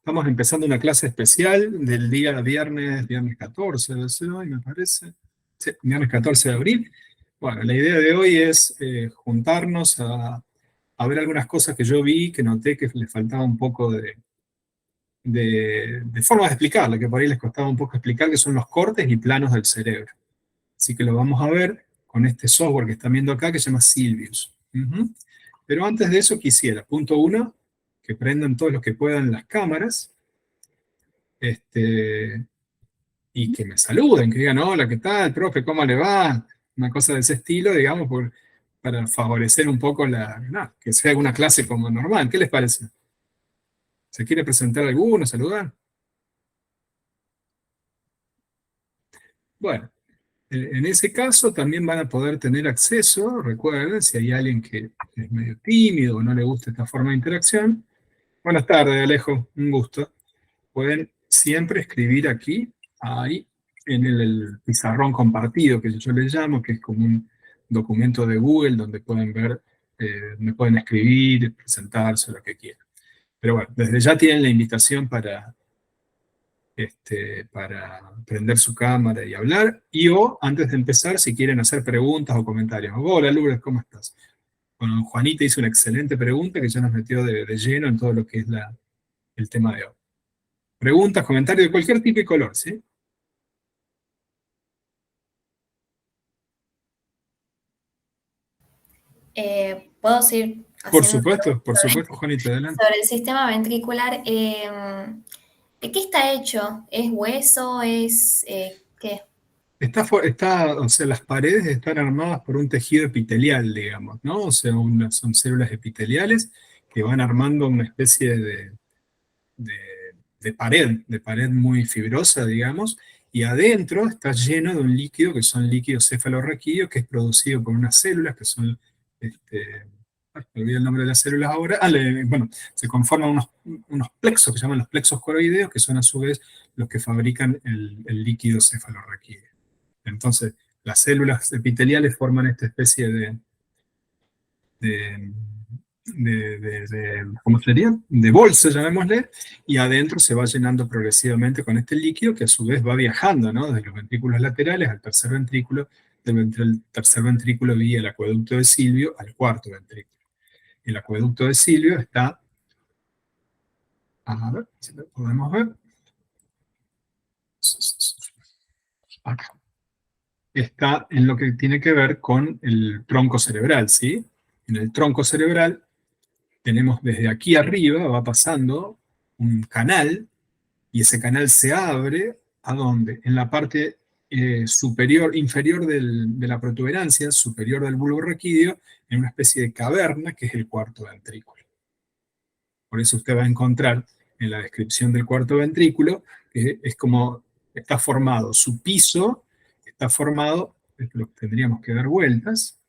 Estamos empezando una clase especial del día viernes 14 de hoy, me parece. Sí, viernes 14 de abril. Bueno, la idea de hoy es juntarnos a ver algunas cosas que yo vi, que noté que les faltaba un poco de formas de explicarle, que por ahí les costaba un poco explicar, que son los cortes y planos del cerebro. Así que lo vamos a ver con este software que están viendo acá, que se llama Silvius. Pero antes de eso quisiera, punto uno, que prendan todos los que puedan las cámaras, y que me saluden, que digan, hola, ¿qué tal, profe? ¿Cómo le va? Una cosa de ese estilo, digamos, para favorecer un poco que sea una clase como normal. ¿Qué les parece? ¿Se quiere presentar alguno, saludar? Bueno, en ese caso también van a poder tener acceso, recuerden, si hay alguien que es medio tímido o no le gusta esta forma de interacción. Buenas tardes, Alejo, un gusto. Pueden siempre escribir aquí, ahí, en el pizarrón compartido, que yo les llamo, que es como un documento de Google donde pueden ver, donde pueden escribir, presentarse, lo que quieran. Pero bueno, desde ya tienen la invitación para prender su cámara y hablar, y antes de empezar, si quieren hacer preguntas o comentarios. Hola, Lourdes, ¿cómo estás? Bueno, Juanita hizo una excelente pregunta que ya nos metió de lleno en todo lo que es el tema de hoy. Preguntas, comentarios de cualquier tipo y color, ¿sí? ¿Puedo seguir haciendo Por supuesto, Juanita, adelante. sobre el sistema ventricular? ¿De qué está hecho? ¿Es hueso? ¿Es qué? O sea, las paredes están armadas por un tejido epitelial, digamos, ¿no? O sea, son células epiteliales que van armando una especie de pared muy fibrosa, digamos, y adentro está lleno de un líquido que son líquidos cefalorraquídeos, que es producido por unas células que son, me olvidé el nombre de las células ahora, bueno, se conforman unos plexos que se llaman los plexos coroideos, que son a su vez los que fabrican el líquido cefalorraquídeo. Entonces, las células epiteliales forman esta especie de, ¿cómo sería? De bolsa, llamémosle, y adentro se va llenando progresivamente con este líquido que a su vez va viajando, ¿no? Desde los ventrículos laterales al tercer ventrículo, del tercer ventrículo vía el acueducto de Silvio al cuarto ventrículo. El acueducto de Silvio está, a ver si lo podemos ver, acá. Está en lo que tiene que ver con el tronco cerebral, ¿sí? En el tronco cerebral tenemos desde aquí arriba, va pasando un canal, y ese canal se abre, ¿a dónde? En la parte inferior de la protuberancia, superior del bulbo raquídeo, en una especie de caverna que es el cuarto ventrículo. Por eso usted va a encontrar en la descripción del cuarto ventrículo que es como está formado, su piso está formado, esto lo tendríamos que dar vueltas,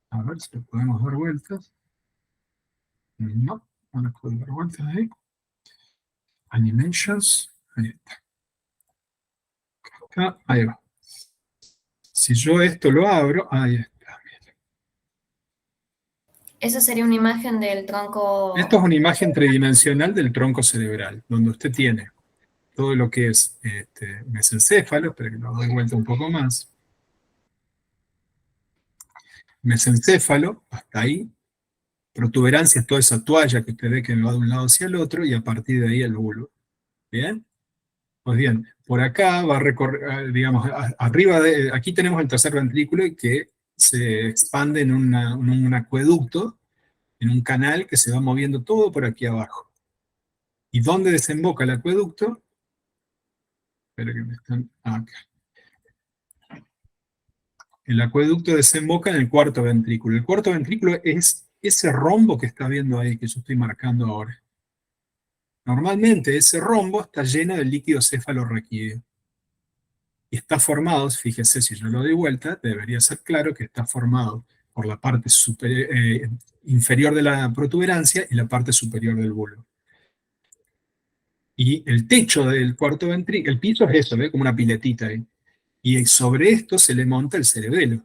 a ver si lo podemos dar vueltas. No, no lo puedo dar vueltas ahí. Animations, ahí está. Acá, ahí va. Si yo esto lo abro, ahí está. Bien. Eso sería una imagen del Esto es tronco. una imagen tridimensional del tronco cerebral, donde usted tiene todo lo que es mesencéfalo, espera que lo doy vuelta un poco más. Mesencéfalo, hasta ahí. Protuberancia es toda esa toalla que usted ve que va de un lado hacia el otro, y a partir de ahí el bulbo. ¿Bien? Pues bien, por acá va a recorrer, digamos, aquí tenemos el tercer ventrículo que se expande en un acueducto, en un canal que se va moviendo todo por aquí abajo. ¿Y dónde desemboca el acueducto? Espero que me están acá. El acueducto desemboca en el cuarto ventrículo. El cuarto ventrículo es ese rombo que está viendo ahí, que yo estoy marcando ahora. Normalmente ese rombo está lleno de líquido cefalorraquídeo. Y está formado, fíjese, si yo lo doy vuelta, debería ser claro que está formado por la parte inferior de la protuberancia y la parte superior del bulbo. Y el techo del cuarto ventrículo, el piso es eso, ¿ve? Como una piletita ahí. Y sobre esto se le monta el cerebelo.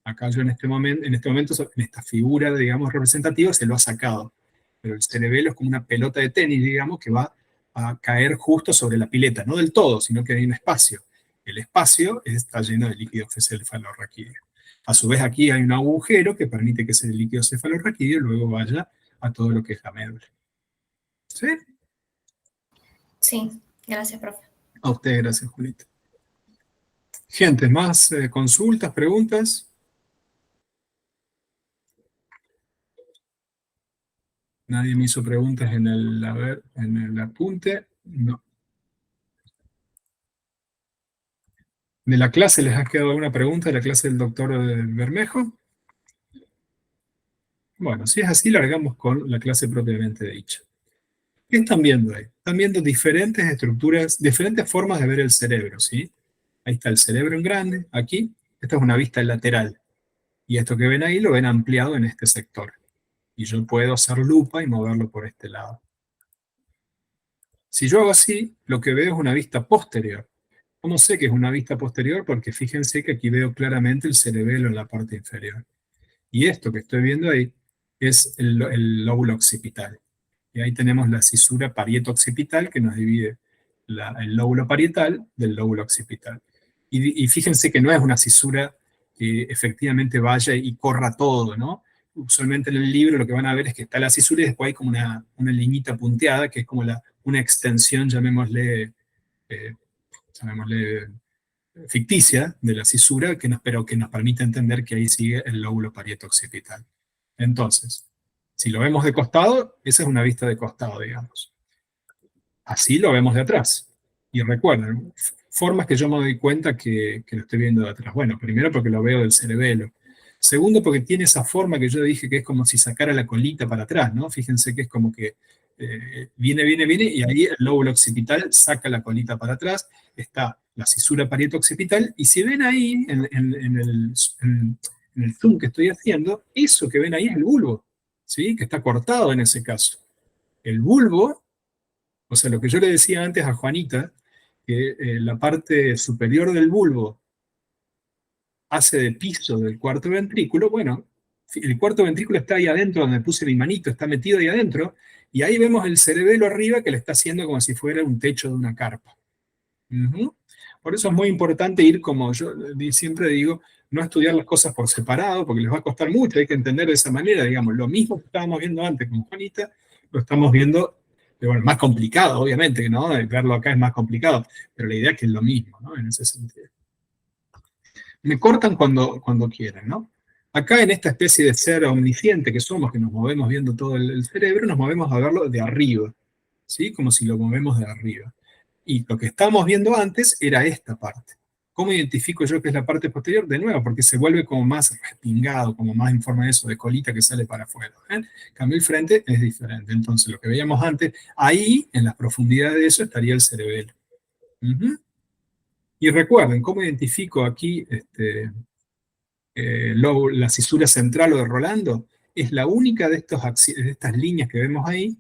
Acá yo en este momento, en esta figura, digamos, representativa, se lo ha sacado. Pero el cerebelo es como una pelota de tenis, digamos, que va a caer justo sobre la pileta, no del todo, sino que hay un espacio. El espacio está lleno de líquido cefalorraquídeo. A su vez, aquí hay un agujero que permite que ese líquido cefalorraquídeo luego vaya a todo lo que es la médula. ¿Sí? Sí, gracias, profe. A usted, gracias, Julita. Gente, ¿más consultas, preguntas? Nadie me hizo preguntas en el apunte. No. ¿De la clase les ha quedado alguna pregunta de la clase del doctor Bermejo? Bueno, si es así, largamos con la clase propiamente dicha. ¿Qué están viendo ahí? Están viendo diferentes estructuras, diferentes formas de ver el cerebro, ¿sí? Ahí está el cerebro en grande, aquí. Esta es una vista lateral. Y esto que ven ahí lo ven ampliado en este sector. Y yo puedo hacer lupa y moverlo por este lado. Si yo hago así, lo que veo es una vista posterior. ¿Cómo sé que es una vista posterior? Porque fíjense que aquí veo claramente el cerebelo en la parte inferior. Y esto que estoy viendo ahí es el lóbulo occipital. Y ahí tenemos la cisura parieto-occipital que nos divide el lóbulo parietal del lóbulo occipital. Y fíjense que no es una cisura que efectivamente vaya y corra todo, ¿no? Usualmente en el libro lo que van a ver es que está la cisura y después hay como una liñita punteada que es como una extensión, eh, llamémosle ficticia de la cisura, pero que nos permite entender que ahí sigue el lóbulo parieto-occipital. Entonces, si lo vemos de costado, esa es una vista de costado, digamos. Así lo vemos de atrás. Y recuerden, formas que yo me doy cuenta que lo estoy viendo de atrás. Bueno, primero porque lo veo del cerebelo. Segundo, porque tiene esa forma que yo dije que es como si sacara la colita para atrás, ¿no? Fíjense que es como que viene, y ahí el lóbulo occipital saca la colita para atrás. Está la cisura parieto-occipital. Y si ven ahí, en el zoom que estoy haciendo, eso que ven ahí es el bulbo, ¿sí? Que está cortado en ese caso. El bulbo, o sea, lo que yo le decía antes a Juanita, que la parte superior del bulbo hace de piso del cuarto ventrículo, bueno, el cuarto ventrículo está ahí adentro, donde puse mi manito, está metido ahí adentro, y ahí vemos el cerebelo arriba que le está haciendo como si fuera un techo de una carpa. Ujú. Por eso es muy importante ir, como yo siempre digo, no estudiar las cosas por separado, porque les va a costar mucho, hay que entender de esa manera, digamos, lo mismo que estábamos viendo antes con Juanita, lo estamos viendo, bueno, más complicado, obviamente, ¿no? Verlo acá es más complicado, pero la idea es que es lo mismo, ¿no? En ese sentido. Me cortan cuando quieren, ¿no? Acá en esta especie de ser omnisciente que somos, que nos movemos viendo todo el cerebro, nos movemos a verlo de arriba, ¿sí? Como si lo movemos de arriba. Y lo que estábamos viendo antes era esta parte. ¿Cómo identifico yo que es la parte posterior? De nuevo, porque se vuelve como más respingado, como más en forma de eso, de colita que sale para afuera. En cambio, el frente es diferente. Entonces, lo que veíamos antes, ahí, en las profundidades de eso, estaría el cerebelo. Uh-huh. Y recuerden, ¿cómo identifico aquí la cisura central o de Rolando? Es la única de estas líneas que vemos ahí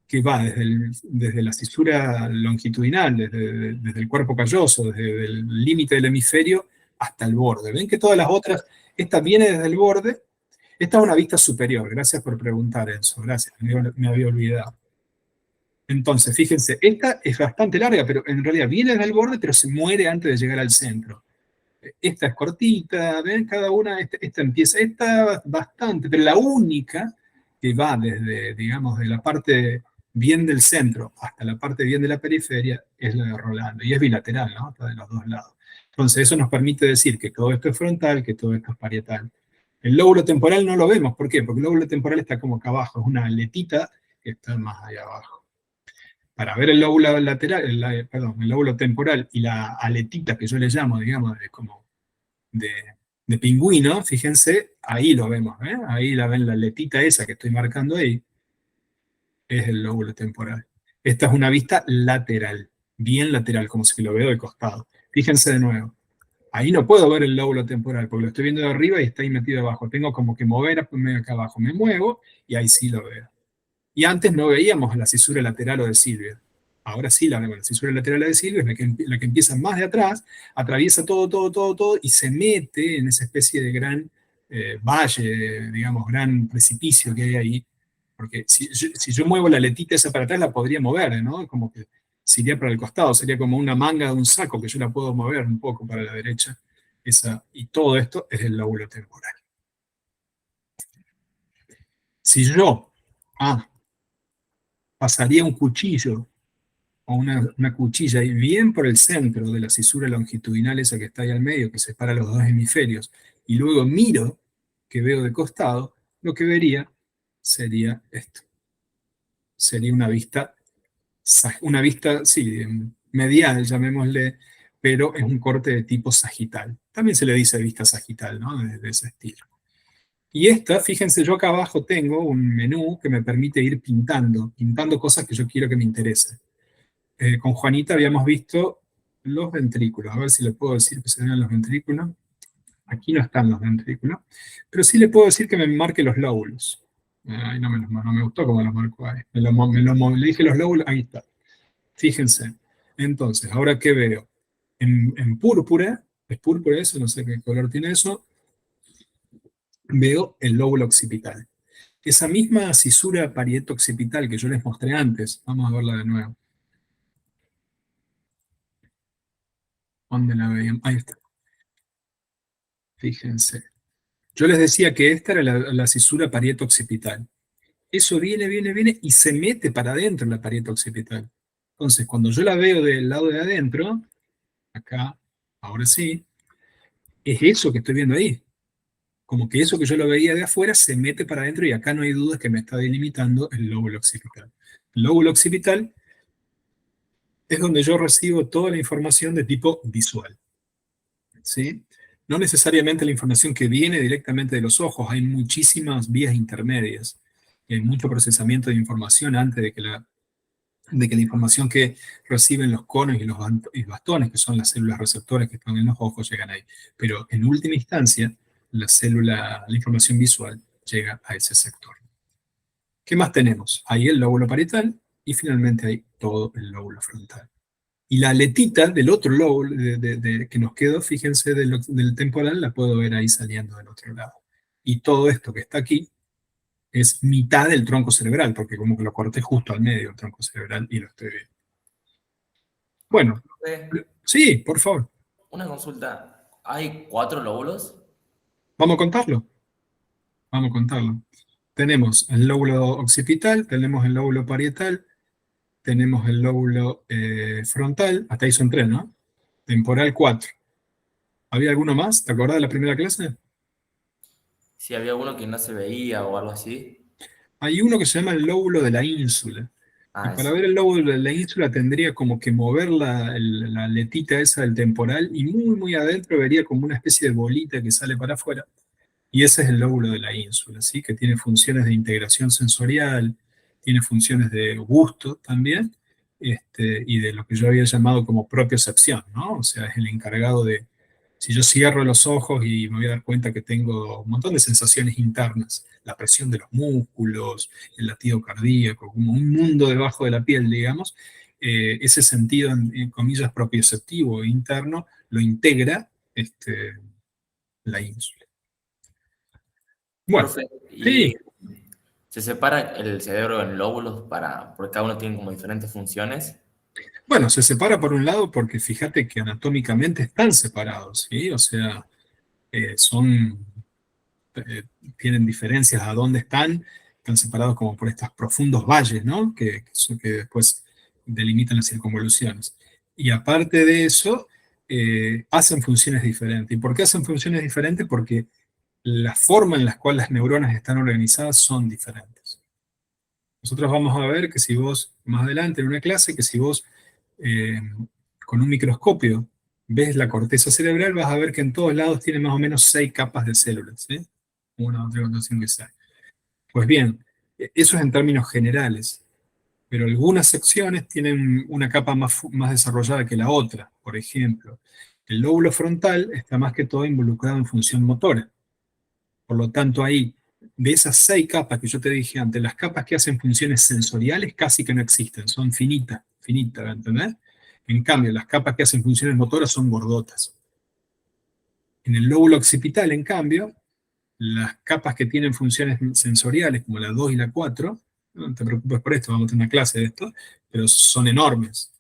que va desde la cisura longitudinal, desde el cuerpo calloso, desde el límite del hemisferio hasta el borde. ¿Ven que todas las otras, esta viene desde el borde? Esta es una vista superior, gracias por preguntar, Enzo, gracias, me había olvidado. Entonces, fíjense, esta es bastante larga, pero en realidad viene desde el borde, pero se muere antes de llegar al centro. Esta es cortita, ¿ven? Cada una, esta empieza, esta bastante, pero la única que va desde, digamos, de la parte bien del centro hasta la parte bien de la periferia es la de Rolando, y es bilateral, ¿no? Está de los dos lados. Entonces, eso nos permite decir que todo esto es frontal, que todo esto es parietal. El lóbulo temporal no lo vemos, ¿por qué? Porque el lóbulo temporal está como acá abajo, es una aletita que está más allá abajo. Para ver el lóbulo lateral, el lóbulo temporal y la aletita que yo le llamo, digamos, como de pingüino, fíjense, ahí lo vemos, ¿eh? Ahí la ven la aletita esa que estoy marcando ahí, es el lóbulo temporal. Esta es una vista lateral, bien lateral, como si lo veo de costado. Fíjense de nuevo, ahí no puedo ver el lóbulo temporal, porque lo estoy viendo de arriba y está ahí metido abajo. Tengo como que mover acá abajo, me muevo y ahí sí lo veo. Y antes no veíamos la cisura lateral o de Silvia. Ahora sí la vemos. La cisura lateral de Silvia es la que empieza más de atrás, atraviesa todo y se mete en esa especie de gran valle, digamos, gran precipicio que hay ahí, Porque si yo muevo la aletita esa para atrás, la podría mover, ¿no? Como que se iría para el costado, sería como una manga de un saco que yo la puedo mover un poco para la derecha. Y todo esto es el lóbulo temporal. Si yo pasaría un cuchillo o una cuchilla y bien por el centro de la cisura longitudinal esa que está ahí al medio, que separa los dos hemisferios, y luego miro que veo de costado, lo que vería sería esto. Sería una vista, sí, medial, llamémosle, pero es un corte de tipo sagital. También se le dice vista sagital, ¿no? De ese estilo. Y esta, fíjense, yo acá abajo tengo un menú que me permite ir pintando cosas que yo quiero que me interesen. Con Juanita habíamos visto los ventrículos. A ver si le puedo decir que se vean los ventrículos. Aquí no están los ventrículos. Pero sí le puedo decir que me marque los lóbulos. Ay, no me gustó cómo los marcó ahí. Le dije los lóbulos, ahí está. Fíjense. Entonces, ¿ahora qué veo? En púrpura, es púrpura eso, no sé qué color tiene eso, veo el lóbulo occipital. Esa misma cisura parieto-occipital que yo les mostré antes, vamos a verla de nuevo. ¿Dónde la veían? Ahí está. Fíjense. Yo les decía que esta era la cisura parieto-occipital. Eso viene y se mete para adentro en la parieto-occipital. Entonces, cuando yo la veo del lado de adentro, acá, ahora sí, es eso que estoy viendo ahí. Como que eso que yo lo veía de afuera se mete para adentro y acá no hay dudas que me está delimitando el lóbulo occipital. El lóbulo occipital es donde yo recibo toda la información de tipo visual. ¿Sí? No necesariamente la información que viene directamente de los ojos, hay muchísimas vías intermedias. Hay mucho procesamiento de información antes de que la información que reciben los conos y los bastones, que son las células receptoras que están en los ojos, llegan ahí. Pero en última instancia, la información visual llega a ese sector. ¿Qué más tenemos? Ahí el lóbulo parietal y finalmente hay todo el lóbulo frontal. Y la aletita del otro lóbulo que nos quedó, fíjense, del temporal, la puedo ver ahí saliendo del otro lado. Y todo esto que está aquí es mitad del tronco cerebral, porque como que lo corté justo al medio del tronco cerebral y lo estoy viendo. Bueno, sí, por favor. Una consulta. ¿Hay 4 lóbulos? Vamos a contarlo. Vamos a contarlo. Tenemos el lóbulo occipital, tenemos el lóbulo parietal, tenemos el lóbulo frontal, hasta ahí son 3, ¿no? Temporal 4. ¿Había alguno más? ¿Te acordás de la primera clase? Si había uno que no se veía o algo así. Hay uno que se llama el lóbulo de la ínsula. Y Ah, para eso. ver el lóbulo de la ínsula tendría como que mover la aletita esa del temporal y muy adentro vería como una especie de bolita que sale para afuera. Y ese es el lóbulo de la ínsula, ¿sí? Que tiene funciones de integración sensorial, tiene funciones de gusto también, y de lo que yo había llamado como propiocepción, ¿no? O sea, es el encargado de, si yo cierro los ojos y me voy a dar cuenta que tengo un montón de sensaciones internas, la presión de los músculos, el latido cardíaco, como un mundo debajo de la piel, digamos, ese sentido, en comillas, propioceptivo interno, lo integra la ínsula. Bueno, Profe, sí, ¿y se separa el cerebro en lóbulos porque cada uno tiene como diferentes funciones? bueno, se separa por un lado porque fíjate que anatómicamente están separados, ¿sí? O sea, son, eh, tienen diferencias a dónde están separados como por estos profundos valles, ¿no? Que después delimitan las circunvoluciones. Y aparte de eso, hacen funciones diferentes. ¿Y por qué hacen funciones diferentes? Porque la forma en la cual las neuronas están organizadas son diferentes. Nosotros vamos a ver que si vos, más adelante en una clase, que si vos eh, con un microscopio ves la corteza cerebral, vas a ver que en todos lados tiene más o menos 6 capas de células, ¿sí? 1, 2, 3, 4, 5 y 6. Pues bien, eso es en términos generales, pero algunas secciones tienen una capa más desarrollada que la otra. Por ejemplo, el lóbulo frontal está más que todo involucrado en función motora. Por lo tanto, ahí, de esas 6 capas que yo te dije antes, las capas que hacen funciones sensoriales casi que no existen, son finitas, ¿entendés? En cambio, las capas que hacen funciones motoras son gordotas. En el lóbulo occipital, en cambio, las capas que tienen funciones sensoriales, como la 2 y la 4, No te preocupes por esto, vamos a tener una clase de esto, pero son enormes.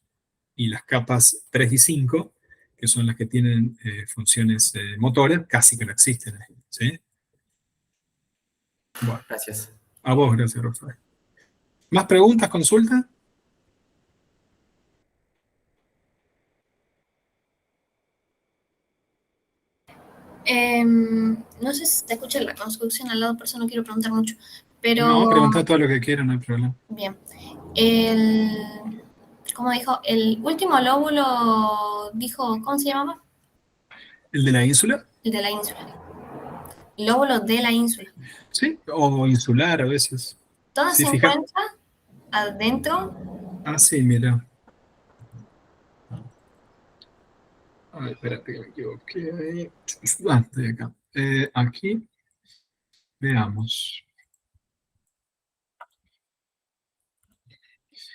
Y las capas 3 y 5, que son las que tienen funciones motoras, casi que no existen ahí, ¿sí? Bueno, Gracias. a vos, gracias, Rafael. ¿Más preguntas, consultas? No sé si se escucha la construcción al lado, por eso no quiero preguntar mucho. No, Pero, preguntá todo lo que quieran, no hay problema. bien. ¿Cómo dijo? El último lóbulo dijo, ¿cómo se llamaba? ¿El de la ínsula? El de la ínsula. Lóbulo de la ínsula. Sí, o insular a veces. ¿Dónde Sí, se fija. encuentra? Adentro. Ah, sí, mira. Ay, espérate que me equivoqué ahí. Ah, estoy acá. Aquí, veamos.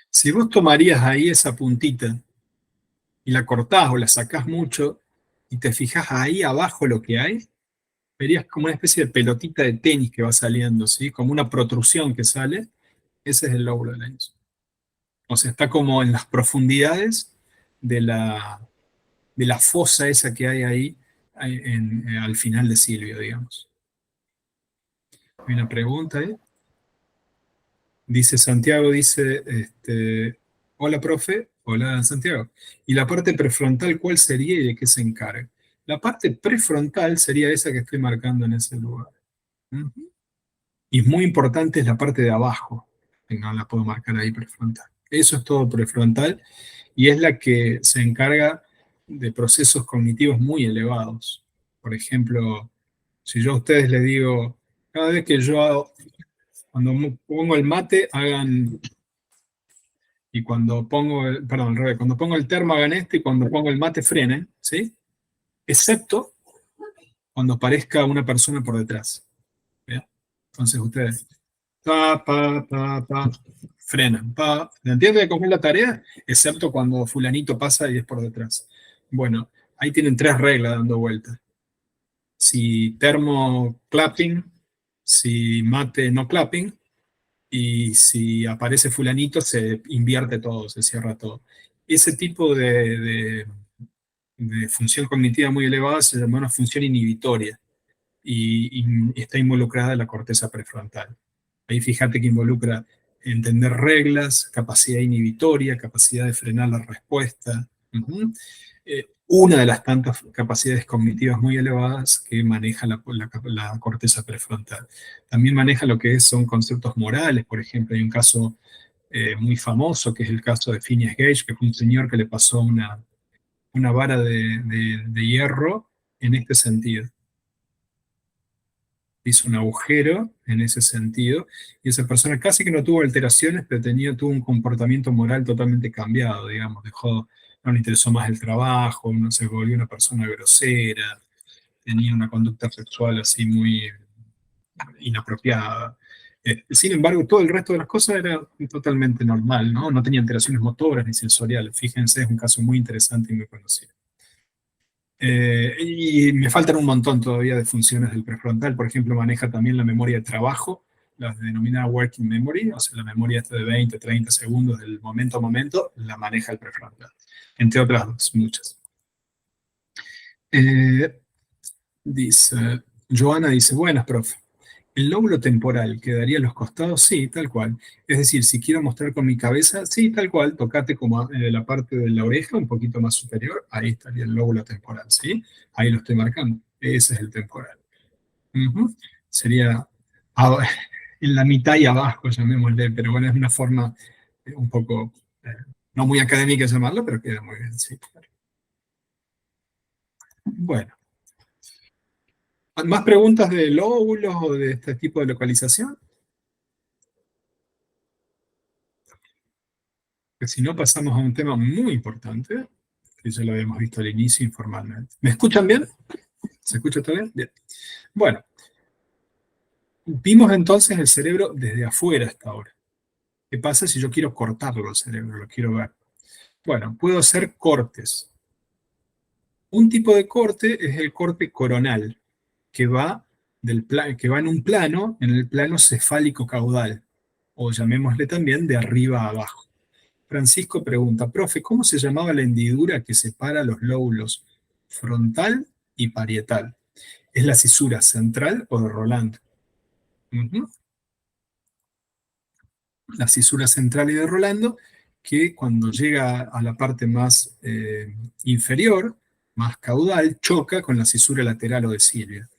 Si vos tomarías ahí esa puntita y la cortás o la sacás mucho y te fijas ahí abajo lo que hay, verías como una especie de pelotita de tenis que va saliendo, ¿sí? Como una protrusión que sale. Ese es el lóbulo de la ínsula. O sea, está como en las profundidades de la fosa esa que hay ahí al final de Silvio, digamos. Hay una pregunta ahí. Dice Santiago, dice, hola profe, hola Santiago. ¿Y la parte prefrontal cuál sería y de qué se encarga? La parte prefrontal sería esa que estoy marcando en ese lugar. Ujú. Y muy importante es la parte de abajo, que no la puedo marcar ahí prefrontal. Eso es todo prefrontal y es la que se encarga de procesos cognitivos muy elevados. Por ejemplo, si yo a ustedes les digo, cada vez que cuando pongo el mate, hagan, y cuando pongo, perdón, al revés, cuando pongo el termo, hagan esto, y cuando pongo el mate, frenen, ¿sí? Excepto cuando aparezca una persona por detrás. ¿Bien? Entonces ustedes, frenan, ¿entienden cómo es la tarea? Excepto cuando fulanito pasa y es por detrás. Bueno, ahí tienen tres reglas dando vueltas. Si termo clapping, si mate no clapping, y si aparece fulanito se invierte todo, se cierra todo. Ese tipo de función cognitiva muy elevada se llama una función inhibitoria y está involucrada en la corteza prefrontal. Ahí fíjate que involucra entender reglas, capacidad inhibitoria, capacidad de frenar la respuesta. Ujú. Una de las tantas capacidades cognitivas muy elevadas que maneja la corteza prefrontal. También maneja lo que son conceptos morales. Por ejemplo, hay un caso muy famoso que es el caso de Phineas Gage, que fue un señor que le pasó una vara de hierro en este sentido. Hizo un agujero en ese sentido, y esa persona casi que no tuvo alteraciones, pero tuvo un comportamiento moral totalmente cambiado, digamos, no le interesó más el trabajo, no se volvió una persona grosera, tenía una conducta sexual así muy inapropiada. Sin embargo, todo el resto de las cosas era totalmente normal, ¿no? No tenía alteraciones motoras ni sensoriales. Fíjense, es un caso muy interesante y muy conocido. Y me faltan un montón todavía de funciones del prefrontal. Por ejemplo, maneja también la memoria de trabajo, la denominada working memory, o sea, la memoria esta de 20, 30 segundos del momento a momento, la maneja el prefrontal, entre otras muchas. Eh, Joana dice, buenas, profe. ¿El lóbulo temporal quedaría a los costados? Sí, tal cual. Es decir, si quiero mostrar con mi cabeza, sí, tal cual, tocate como la parte de la oreja, un poquito más superior, ahí estaría el lóbulo temporal, ¿sí? Ahí lo estoy marcando. Ese es el temporal. Ujú. Sería a- en la mitad y abajo, llamémosle, pero bueno, es una forma un poco, eh, no muy académica de llamarlo, pero queda muy bien, sí. Bueno, ¿más preguntas de lóbulos o de este tipo de localización? Que si no pasamos a un tema muy importante, que ya lo habíamos visto al inicio informalmente. ¿Me escuchan bien? ¿Se escucha todo bien? Bien. Bueno, vimos entonces el cerebro desde afuera hasta ahora. ¿Qué pasa si yo quiero cortarlo el cerebro, lo quiero ver? Bueno, puedo hacer cortes. Un tipo de corte es el corte coronal, que va, que va en un plano, en el plano cefálico caudal. o llamémosle también de arriba a abajo. Francisco pregunta, profe, ¿cómo se llamaba la hendidura que separa los lóbulos frontal y parietal? ¿Es la cisura central o de Rolando? Ujú. La cisura central y de Rolando, que cuando llega a la parte más inferior, más caudal, choca con la cisura lateral o de Silvia.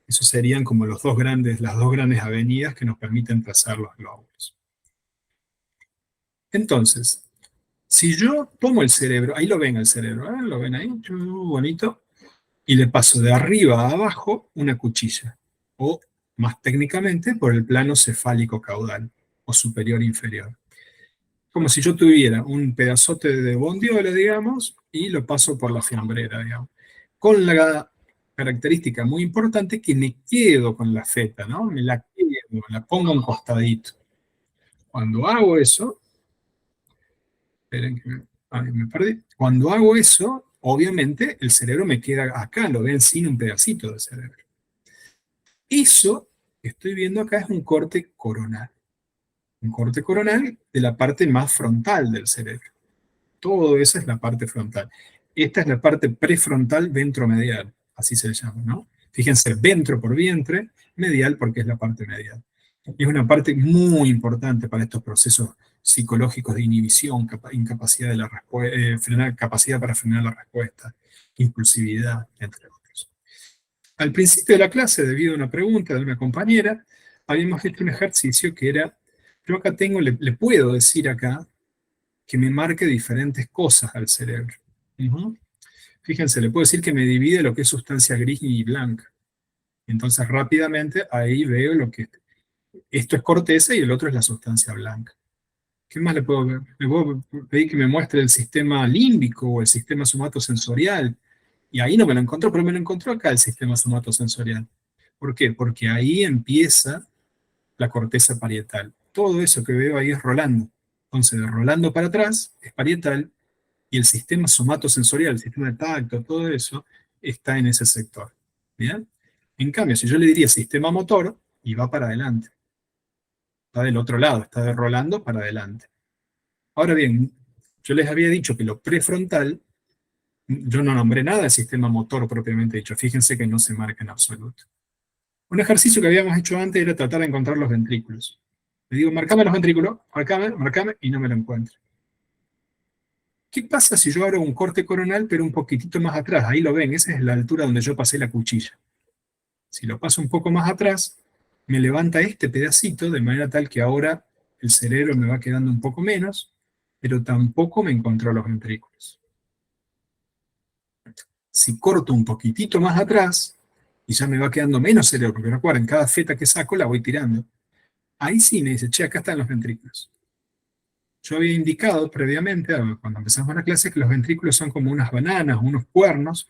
Esos serían como las dos grandes avenidas que nos permiten trazar los lóbulos. Entonces, si yo tomo el cerebro, ahí lo ven el cerebro, ¿eh? Lo ven ahí, bonito, y le paso de arriba a abajo una cuchilla, o más técnicamente por el plano cefálico caudal, o superior inferior. Como si yo tuviera un pedazote de bondiola, digamos, y lo paso por la fiambrera, digamos. Con la característica muy importante que me quedo con la feta, ¿no? Me la quedo, la pongo a un costadito. Cuando hago eso, esperen que me perdí. Cuando hago eso, obviamente el cerebro me queda acá, lo ven sin un pedacito de cerebro. Eso que estoy viendo acá es un corte coronal. Un corte coronal de la parte más frontal del cerebro. Todo eso es la parte frontal. Esta es la parte prefrontal ventromedial, así se le llama, ¿no? Fíjense, ventro por vientre, medial porque es la parte medial. Es una parte muy importante para estos procesos psicológicos de inhibición, incapacidad de la capacidad para frenar la respuesta, impulsividad, entre otros. Al principio de la clase, debido a una pregunta de una compañera, habíamos hecho un ejercicio que era, yo acá tengo, le puedo decir acá, que me marque diferentes cosas al cerebro. Fíjense, le puedo decir que me divide lo que es sustancia gris y blanca. Entonces rápidamente ahí veo lo que esto es corteza y el otro es la sustancia blanca. ¿Qué más le puedo ver? Le puedo pedir que me muestre el sistema límbico o el sistema somatosensorial. Y ahí no me lo encontró, pero me lo encontró acá el sistema somatosensorial. ¿Por qué? Porque ahí empieza la corteza parietal. Todo eso que veo ahí es Rolando. Entonces, de Rolando para atrás es parietal y el sistema somatosensorial, el sistema de tacto, todo eso está en ese sector. ¿Bien? En cambio, si yo le diría sistema motor, y va para adelante. Está del otro lado, está de Rolando para adelante. Ahora bien, yo les había dicho que lo prefrontal, yo no nombré nada del sistema motor propiamente dicho. Fíjense que no se marca en absoluto. Un ejercicio que habíamos hecho antes era tratar de encontrar los ventrículos. Le digo, marcame los ventrículos, marcame, y no me lo encuentro. ¿Qué pasa si yo abro un corte coronal, pero un poquitito más atrás? Ahí lo ven, esa es la altura donde yo pasé la cuchilla. Si lo paso un poco más atrás, me levanta este pedacito, de manera tal que ahora el cerebro me va quedando un poco menos, pero tampoco me encontró los ventrículos. Si corto un poquitito más atrás, y ya me va quedando menos cerebro, porque recuerden, cada feta que saco la voy tirando. Ahí sí me dice, che, acá están los ventrículos. Yo había indicado previamente, cuando empezamos la clase, que los ventrículos son como unas bananas, unos cuernos,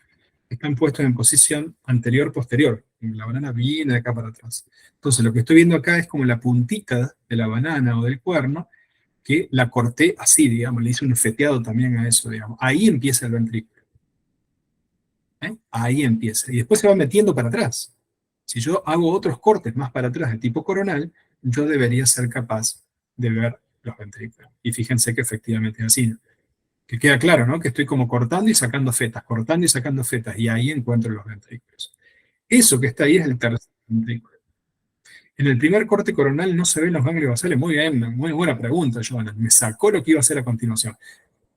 que están puestos en posición anterior-posterior. La banana viene de acá para atrás. Entonces, lo que estoy viendo acá es como la puntita de la banana o del cuerno, que la corté así, digamos, le hice un feteado también a eso, digamos. Ahí empieza el ventrículo. Ahí empieza. Y después se va metiendo para atrás. Si yo hago otros cortes más para atrás de tipo coronal, yo debería ser capaz de ver los ventrículos. Y fíjense que efectivamente es así. Que queda claro, ¿no? Que estoy como cortando y sacando fetas, cortando y sacando fetas, y ahí encuentro los ventrículos. Eso que está ahí es el tercer ventrículo. En el primer corte coronal no se ven los ganglios basales. Muy bien, muy buena pregunta, Joana. Me sacó lo que iba a hacer a continuación.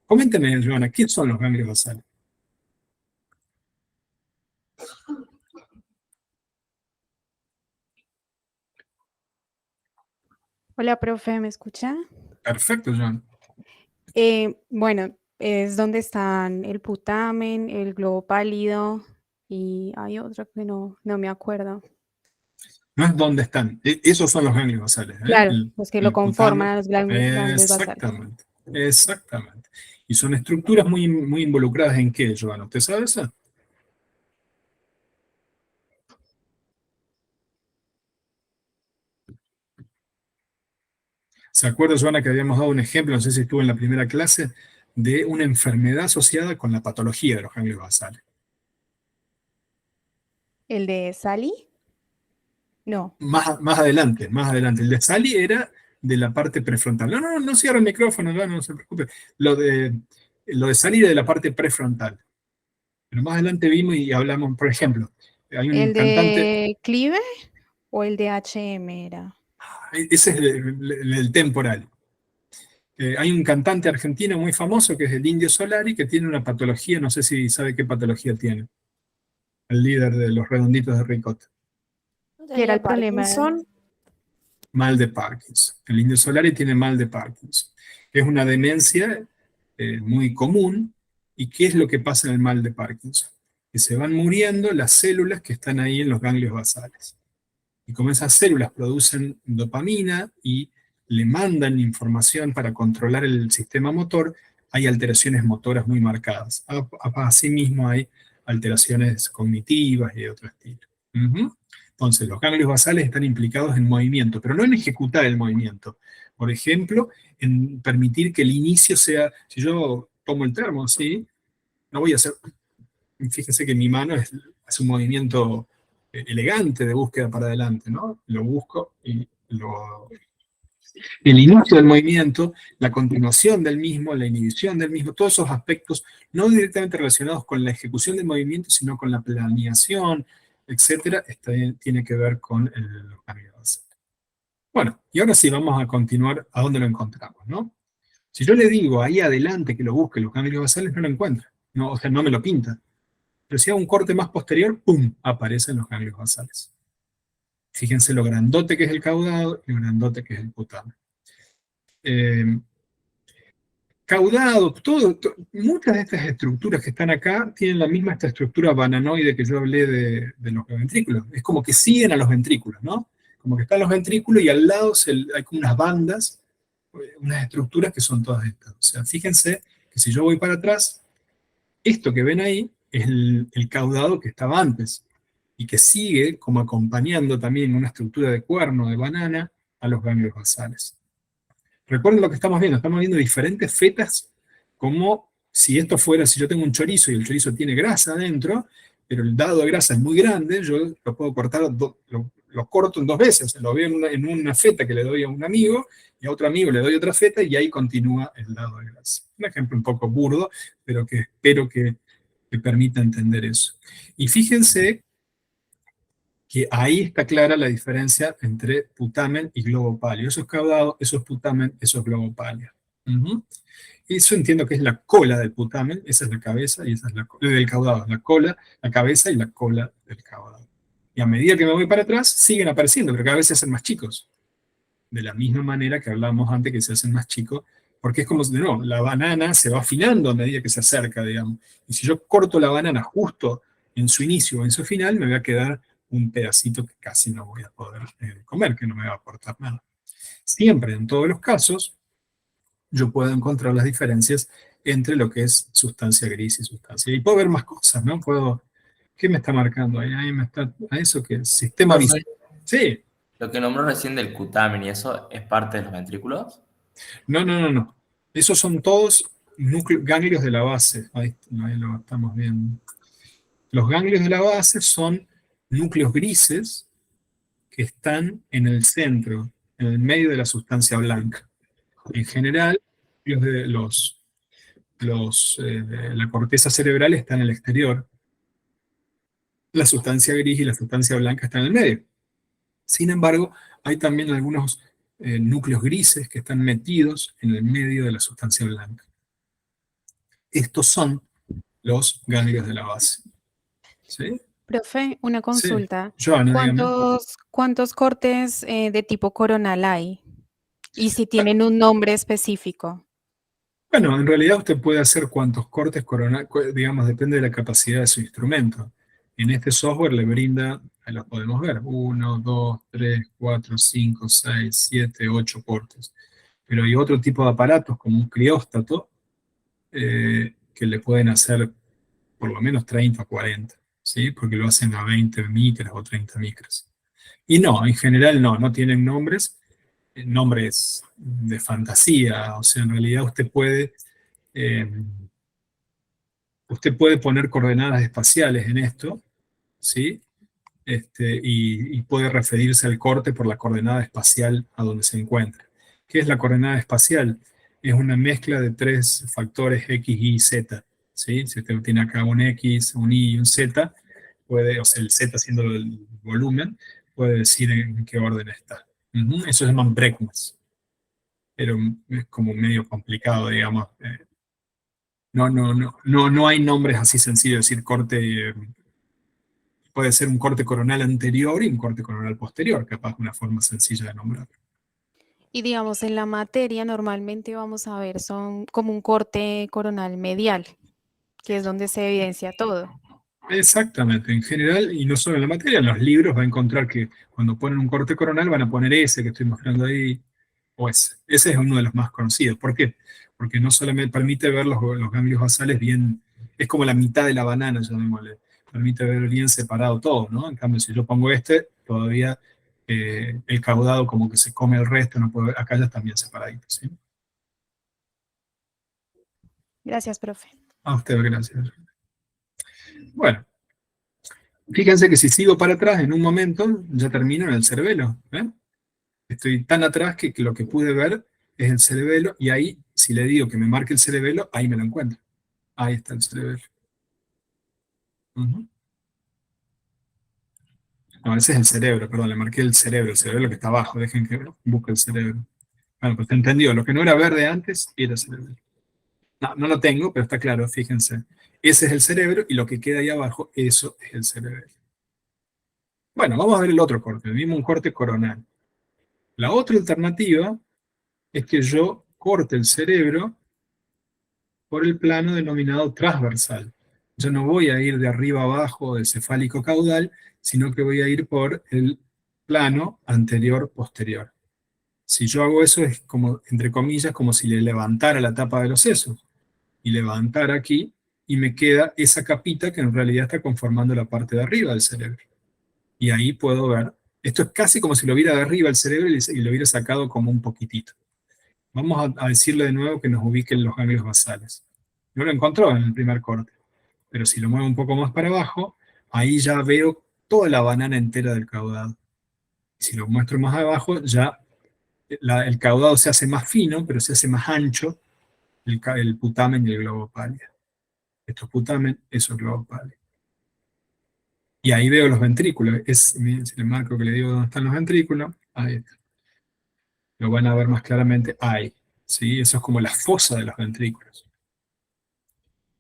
Coménteme, Joana, ¿qué son los ganglios basales? Hola, profe, ¿me escucha? Perfecto, Joana. Bueno, es donde están el putamen, el globo pálido y hay otro que no me acuerdo. No es dónde están. Esos son los ganglios basales. Claro, los que lo conforman putamen. a los ganglios basales. Exactamente, exactamente. Y son estructuras muy, muy involucradas en qué, Joana. ¿Usted sabe eso? ¿Se acuerda, Joana, que habíamos dado un ejemplo, no sé si estuvo en la primera clase, de una enfermedad asociada con la patología de los ganglios basales? ¿El de Sally? No. Más adelante. El de Sally era de la parte prefrontal. No cierra el micrófono, no se preocupe. Lo de salir de la parte prefrontal. Pero más adelante vimos y hablamos, por ejemplo, hay un ¿El cantante, de Clive o el de HM era? ese es el temporal. Hay un cantante argentino muy famoso que es el Indio Solari, que tiene una patología, no sé si sabe qué patología tiene, el líder de los Redonditos de Ricota. ¿Qué era el problema? Parkinson. Mal de Parkinson. El Indio Solari tiene mal de Parkinson. Es una demencia muy común. ¿Y qué es lo que pasa en el mal de Parkinson? Que se van muriendo las células que están ahí en los ganglios basales. Y como esas células producen dopamina y le mandan información para controlar el sistema motor, hay alteraciones motoras muy marcadas. Asimismo hay alteraciones cognitivas y de otro estilo. Entonces, los ganglios basales están implicados en movimiento, pero no en ejecutar el movimiento. Por ejemplo, en permitir que el inicio sea, si yo tomo el termo, ¿sí? No voy a hacer, fíjense que mi mano hace un movimiento elegante de búsqueda para adelante, ¿no? Lo busco y el inicio del movimiento, la continuación del mismo, la inhibición del mismo, todos esos aspectos no directamente relacionados con la ejecución del movimiento, sino con la planeación, etcétera, tiene que ver con los ganglios basales. Bueno, y ahora sí vamos a continuar a dónde lo encontramos, ¿no? Si yo le digo ahí adelante que lo busque los ganglios basales, no lo encuentra, no, o sea, no me lo pinta. Pero si hago un corte más posterior, ¡pum!, aparecen los ganglios basales. Fíjense lo grandote que es el caudado y lo grandote que es el putamen. Caudado, muchas de estas estructuras que están acá tienen la misma esta estructura bananoide que yo hablé de los ventrículos. Es como que siguen a los ventrículos, ¿no? Como que están los ventrículos y al lado hay como unas bandas, unas estructuras que son todas estas. O sea, fíjense que si yo voy para atrás, esto que ven ahí es el caudado que estaba antes y que sigue como acompañando también una estructura de cuerno de banana a los ganglios basales. Recuerden lo que estamos viendo diferentes fetas, como si esto fuera, si yo tengo un chorizo y el chorizo tiene grasa adentro, pero el dado de grasa es muy grande, yo lo puedo cortar, lo corto en dos veces, lo veo en una feta que le doy a un amigo, y a otro amigo le doy otra feta, y ahí continúa el dado de grasa. Un ejemplo un poco burdo, pero que espero que permita entender eso. Y fíjense que ahí está clara la diferencia entre putamen y globo pálido. Eso es caudado, eso es putamen, eso es globo pálido. Eso entiendo que es la cola del putamen, esa es la cabeza y esa es la cola del caudado. La cola, la cabeza y la cola del caudado. Y a medida que me voy para atrás, siguen apareciendo, pero cada vez se hacen más chicos. De la misma manera que hablábamos antes que se hacen más chicos, porque es como, de nuevo, la banana se va afinando a medida que se acerca, digamos. Y si yo corto la banana justo en su inicio o en su final, me va a quedar un pedacito que casi no voy a poder comer, que no me va a aportar nada. Siempre, en todos los casos, yo puedo encontrar las diferencias entre lo que es sustancia gris y sustancia. Y puedo ver más cosas, ¿no? ¿Qué me está marcando ahí? Ahí me está, ¿a eso qué es? Sistema visual. Sí. Lo que nombró recién del cutamen y eso es parte de los ventrículos. No. Esos son todos ganglios de la base. Ahí lo estamos viendo. Los ganglios de la base son núcleos grises que están en el centro, en el medio de la sustancia blanca. En general, la corteza cerebral está en el exterior. La sustancia gris y la sustancia blanca están en el medio. Sin embargo, hay también algunos núcleos grises que están metidos en el medio de la sustancia blanca. Estos son los ganglios de la base. ¿Sí? Profe, una consulta. Sí. Joana, ¿Cuántos cortes de tipo coronal hay? Y si tienen un nombre específico. Bueno, en realidad usted puede hacer cuantos cortes coronal, digamos, depende de la capacidad de su instrumento. En este software le brinda, ahí los podemos ver, 1, 2, 3, 4, 5, 6, 7, 8 cortes. Pero hay otro tipo de aparatos, como un crióstato, que le pueden hacer por lo menos 30 o 40, ¿sí? Porque lo hacen a 20 micras o 30 micras. Y no, en general no tienen nombres de fantasía, o sea, en realidad usted puede poner coordenadas espaciales en esto, ¿sí? Y puede referirse al corte por la coordenada espacial a donde se encuentra. ¿Qué es la coordenada espacial? Es una mezcla de tres factores X, Y, Z. ¿Sí? Si usted tiene acá un X, un Y y un Z, puede, o sea, el Z siendo el volumen, puede decir en qué orden está. Eso se llaman brecmas. Pero es como medio complicado, digamos. No hay nombres así sencillos, es decir, corte, puede ser un corte coronal anterior y un corte coronal posterior, capaz una forma sencilla de nombrar. Y digamos, en la materia normalmente vamos a ver, son como un corte coronal medial, que es donde se evidencia todo. Exactamente, en general, y no solo en la materia, en los libros va a encontrar que cuando ponen un corte coronal van a poner ese que estoy mostrando ahí, o ese. Ese es uno de los más conocidos. ¿Por qué? Porque no solamente permite ver los ganglios basales bien, es como la mitad de la banana, llamémosle, permite ver bien separado todo, ¿no? En cambio, si yo pongo este, todavía el caudado como que se come el resto, no puedo ver, acá ya están bien separaditos, ¿sí? Gracias, profe. A usted, gracias. Bueno, fíjense que si sigo para atrás, en un momento ya termino en el cerebelo, ¿ven? Estoy tan atrás que lo que pude ver es el cerebelo, y ahí, si le digo que me marque el cerebelo, ahí me lo encuentro. Ahí está el cerebelo. Ujú. No, ese es el cerebro, perdón, le marqué el cerebro que está abajo, dejen que busque el cerebro. Bueno, pues te entendió, lo que no era verde antes era cerebro. No, no lo tengo, pero está claro, fíjense. Ese es el cerebro y lo que queda ahí abajo, eso es el cerebelo. Bueno, vamos a ver el otro corte, vimos un corte coronal. La otra alternativa es que yo corte el cerebro por el plano denominado transversal. Yo no voy a ir de arriba abajo del cefálico caudal, sino que voy a ir por el plano anterior-posterior. Si yo hago eso es como, entre comillas, como si le levantara la tapa de los sesos y levantara aquí y me queda esa capita que en realidad está conformando la parte de arriba del cerebro. Y ahí puedo ver, esto es casi como si lo viera de arriba el cerebro y lo hubiera sacado como un poquitito. Vamos a decirle de nuevo que nos ubiquen los ganglios basales. No lo encontró en el primer corte, pero si lo muevo un poco más para abajo, ahí ya veo toda la banana entera del caudado. Si lo muestro más abajo, ya el caudado se hace más fino, pero se hace más ancho el putamen y el globo pálido. Esto es putamen, eso es globo pálido. Y ahí veo los ventrículos. Miren, si le marco que le digo dónde están los ventrículos, ahí está. Lo van a ver más claramente ahí. ¿Sí? Eso es como la fosa de los ventrículos.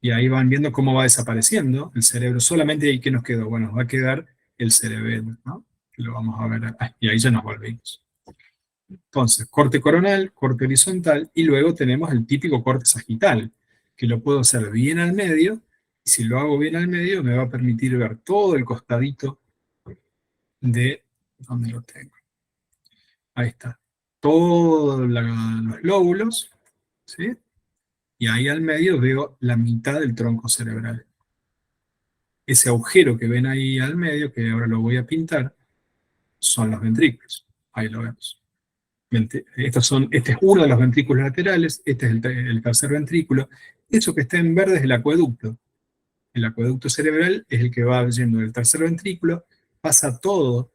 Y ahí van viendo cómo va desapareciendo el cerebro. Solamente ahí que nos quedó. Bueno, va a quedar el cerebelo, ¿no? Que lo vamos a ver acá. Y ahí ya nos volvimos. Entonces, corte coronal, corte horizontal, y luego tenemos el típico corte sagital, que lo puedo hacer bien al medio, y si lo hago bien al medio me va a permitir ver todo el costadito de, ¿dónde lo tengo? Ahí está. Todos los lóbulos, ¿sí? Y ahí al medio veo la mitad del tronco cerebral. Ese agujero que ven ahí al medio, que ahora lo voy a pintar, son los ventrículos. Ahí lo vemos. Este es uno de los ventrículos laterales, este es el tercer ventrículo. Eso que está en verde es el acueducto. El acueducto cerebral es el que va yendo del tercer ventrículo, pasa todo